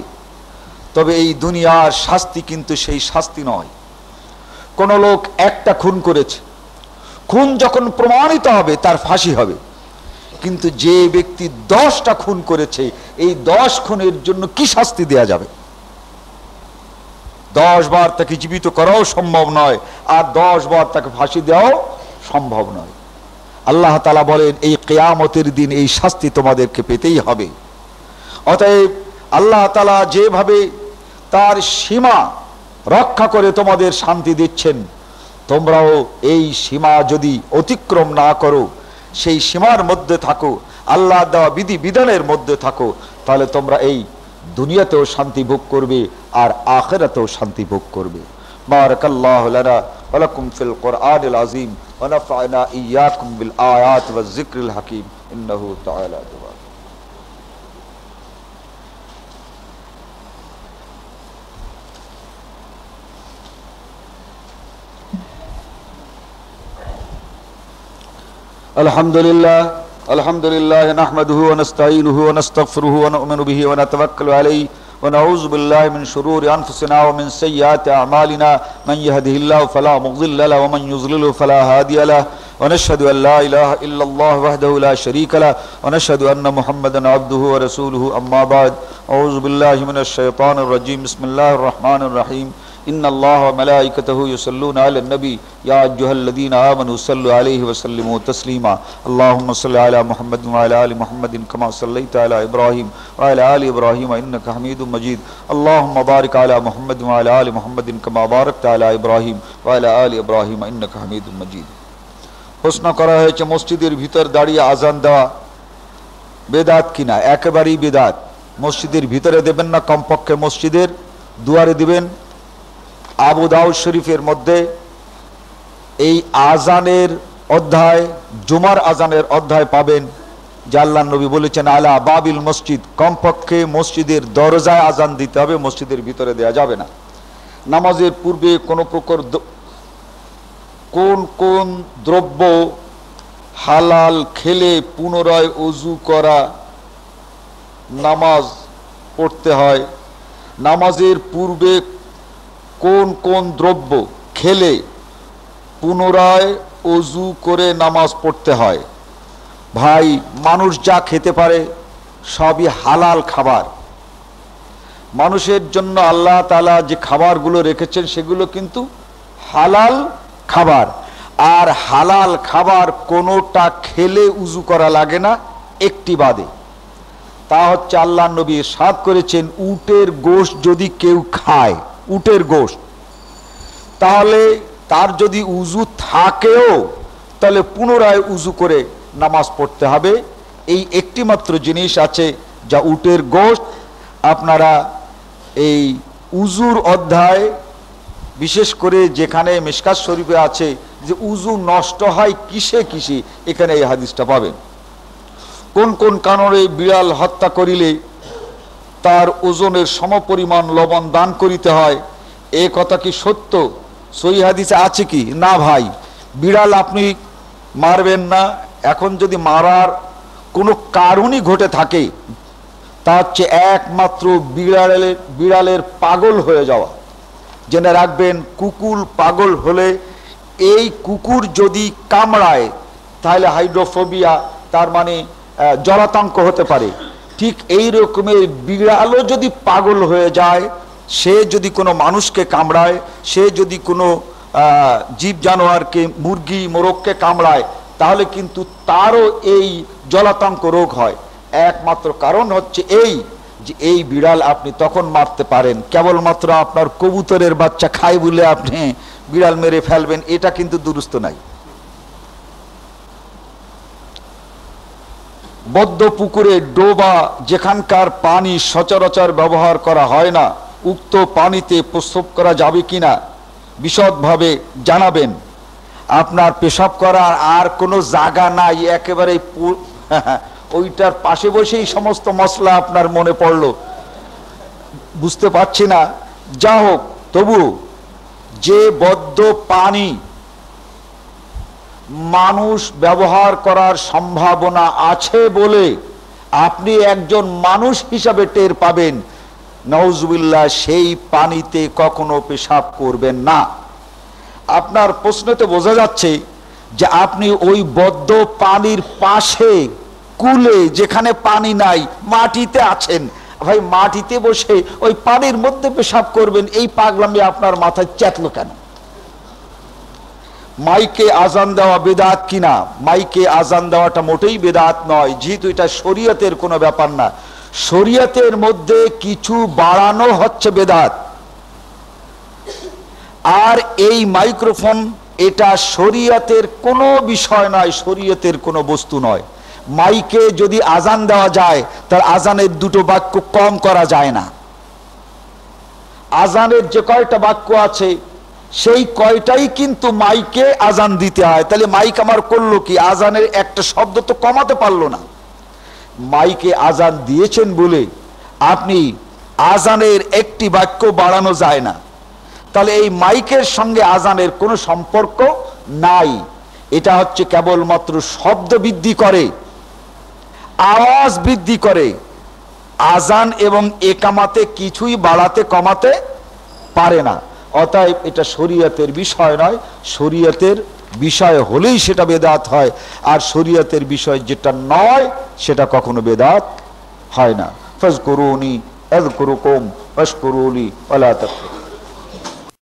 তবে এই দুনিয়ার শাস্তি কিন্তু সেই শাস্তি নয়। কোন লোক একটা খুন করেছে, খুন যখন প্রমাণিত হবে তার ফাঁসি হবে। কিন্তু যে ব্যক্তি 10টা খুন করেছে, এই 10 খুনের জন্য কি শাস্তি দেয়া যাবে? 10 বার তাকে জীবিত করাও সম্ভব নয়, আর 10 বার তাকে ফাঁসি দেওয়াও সম্ভব নয়। আল্লাহ তাআলা বলেন, এই কিয়ামতের দিন এই শাস্তি তোমাদেরকে পেতেই হবে। অতএব আল্লাহ তাআলা যেভাবে তার সীমা রক্ষা করে তোমাদের শান্তি দিচ্ছেন, তোমরাও এই সীমা যদি অতিক্রম না করো, সেই সীমার মধ্যে থাকো, আল্লাহ দেওয়া বিধি বিধানের মধ্যে থাকো, তাহলে তোমরা এই দুনিয়াতেও শান্তি ভোগ করবে আর আখিরাতেও শান্তি ভোগ করবে। বারাকাল্লাহু লানা ওয়া লাকুম ফিল কুরআনিল আযীম ওয়া নাফা'না ইয়্যাকুম বিল আয়াতি ওয়াজ যিকরিল হাকীম ইন্নাহু তাআলা দুআ। আলহামদুলিল্লাহ নাহমাদুহু ওয়া নাস্তাঈনুহু ওয়া নাস্তাগফিরুহু ওয়া নু'মিনু বিহি ওয়া নাতাওয়াক্কালু আলাইহি ওয়া নাউযু বিল্লাহি মিন শুরুরি আনফুসিনা ওয়া মিন সাইয়্যাতি আ'মালিনা মান ইয়াহদিহিল্লাহু ফালা মুযিল্লা লাহু ওয়া মান ইউযলিলহু ফালা হাদিয়া লাহু ওয়া নাশহাদু আন লা ইলাহা ইল্লাল্লাহু ওয়াহদাহু লা শারীকা লাহু ওয়া নাশহাদু আন্না মুহাম্মাদান আবদুহু ওয়া রাসূলুহু আম্মা বা'দ। আউযু বিল্লাহি মিনাশ শাইতানির রাজীম। বিসমিল্লাহির রহমানির রহিম। ইন্নাল্লাহা ওয়া মালাইকাতাহু ইউসাল্লুনা আলান নবী ইয়া আইয়ুহাল্লাযীনা আমানু সাল্লু আলাইহি ওয়া সাল্লিমু তাসলিমা। আল্লাহুম্মা সাল্লি আলা মুহাম্মাদিন ওয়া আলা আলি মুহাম্মাদিন কামা সাল্লাইতা আলা ইব্রাহিম ওয়া আলা আলি ইব্রাহিম ইন্নাকা হামিদুম মাজিদ। আল্লাহুম্মা বারিক আলা মুহাম্মাদিন ওয়া আলা আলি মুহাম্মাদিন কামা বারাকতা আলা ইব্রাহিম ওয়া আলা আলি ইব্রাহিম ইন্নাকা হামিদুম মাজিদ। প্রশ্ন করা হয়েছে, মসজিদের ভিতর দাঁড়িয়ে আজান দেওয়া বেদাত কিনা? একেবারেই বেদাত। মসজিদের ভিতরে দেবেন না, কমপক্ষে মসজিদের দুয়ারে দিবেন। আবু দাউদ শরীফের মধ্যে এই আজানের অধ্যায়, জুমার আজানের অধ্যায় পাবেন, যে আল্লাহর নবী বলেছেন আলা বাবিল মসজিদ, কমপক্ষে মসজিদের দরজায় আজান দিতে হবে, মসজিদের ভিতরে দেয়া যাবে না। নামাজের পূর্বে কোন প্রকার কোন কোন দ্রব্য হালাল খেলে পুনরায় ওযু করা নামাজ পড়তে হয়? নামাজের পূর্বে কোন কোন দ্রব্য খেলে পুনরায় ওযু করে নামাজ পড়তে হয়? ভাই, মানুষ যা খেতে পারে সবই হালাল খাবার। মানুষের জন্য আল্লাহ তাআলা যে খাবারগুলো রেখেছেন সেগুলো কিন্তু হালাল খাবার। আর হালাল খাবার কোনোটা খেলে উযু করা লাগে না, একটি বাদে। তা হচ্ছে আল্লাহর নবী ইরশাদ করেছেন, উটের গোশত যদি কেউ খায়, উটের গোশত, তাহলে তার যদি উযু থাকেও তাহলে পুনরায় উযু করে নামাজ পড়তে হবে। এই একটি মাত্র জিনিস আছে যা উটের গোশত। আপনারা এই উযুর অধ্যায়, বিশেষ করে যেখানে মিশকাত শরীফে আছে যে উযু নষ্ট হয় কিসে কিসে, এখানে এই হাদিসটা পাবেন। কোন কোন কারণে বিড়াল হত্যা করিলে তার ওজনের সমপরিমাণ লবণ দান করিতে হয়, এ কথা কি সত্য? সহিহ হাদিসে আছে কি? না ভাই, বিড়াল আপনি মারবেন না। এখন যদি মারার কোনো কারণই ঘটে থাকে, তা হচ্ছে একমাত্র বিড়ালের পাগল হয়ে যাওয়া। জেনে রাখবেন, কুকুর পাগল হলে, এই কুকুর যদি কামড়ায় তাহলে হাইড্রোফোবিয়া, তার মানে জলাতঙ্ক হতে পারে। ঠিক এই রকমের বিড়ালও যদি পাগল হয়ে যায়, সে যদি কোনো মানুষকে কামড়ায়, সে যদি কোনো জীব জানোয়ারকে, মুরগি মোরগকে কামড়ায়, তাহলে কিন্তু তারও এই জলাতঙ্ক রোগ হয়। একমাত্র কারণ হচ্ছে এই যে এই বিড়াল আপনি তখন মারতে পারেন কেবলমাত্র আপনার কবুতরের বাচ্চা খায় বলে আপনি বিড়াল মেরে ফেলবেন, এটা কিন্তু দুরুস্ত নাই। বদ্ধ পুকুরে ডোবা যেখানকার পানি সচরাচর ব্যবহার করা হয় না, উক্ত পানিতে প্রস্রাব করা যাবে কিনা বিশদভাবে জানাবেন। আপনার পেশাব করার আর কোনো জায়গা নাই, একেবারে ওইটার পাশে বসেই সমস্ত মশলা আপনার মনে পড়লো, বুঝতে পারছি না। যা হোক, তবু যে বদ্ধ পানি মানুষ ব্যবহার করার সম্ভাবনা আছে বলে আপনি একজন মানুষ হিসাবে টের পাবেন, নাউজুবিল্লাহ, সেই পানিতে কখনো পেশাব করবেন না। আপনার প্রশ্নতে বোঝা যাচ্ছে যে আপনি ওই বদ্ধ পানির পাশে, কুলে, যেখানে পানি নাই, মাটিতে আছেন। ভাই, মাটিতে বসে ওই পানির মধ্যে পেশাব করবেন, এই পাগলামি আপনার মাথায় চেতলো কেন? মাইকে আজান দেওয়া বেদাত কিনা? মাইকে আজান দেওয়াটা মোটেই বেদাত নয়, যেহেতু এটা শরীয়তের কোনো ব্যাপার না। শরীয়তের মধ্যে কিছু বাড়ানো হচ্ছে বেদাত। আর এই মাইক্রোফোন, এটা শরীয়তের কোনো বিষয় নয়, শরীয়তের কোনো বস্তু নয়। মাইকে যদি আজান দেওয়া যায়, তার আজানের দুটো বাক্য কম করা যায় না। আজানের যে কয়টা বাক্য আছে সেই কয়টাই কিন্তু মাইকে আজান দিতে হয়। তাহলে মাইক আমার করলো কি? আজানের একটা শব্দ তো কমাতে পারলো না। মাইকে আজান দিয়েছেন বলে আপনি আজানের একটি বাক্য বাড়ানো যায় না। তাহলে এই মাইকের সঙ্গে আজানের কোনো সম্পর্ক নাই। এটা হচ্ছে কেবলমাত্র শব্দ বৃদ্ধি করে, আওয়াজ বৃদ্ধি করে। আজান এবং একামাতে কিছুই বাড়াতে কমাতে পারে না। অতএব এটা শরীয়তের বিষয় নয়। শরীয়তের বিষয় হলেই সেটা বেদাত হয়, আর শরীয়তের বিষয় যেটা নয় সেটা কখনো বেদাত হয় না। ফাজকুরুনি আযকুরুকুম ওয়াশকুরুলি ওয়ালা তাকফুরুন।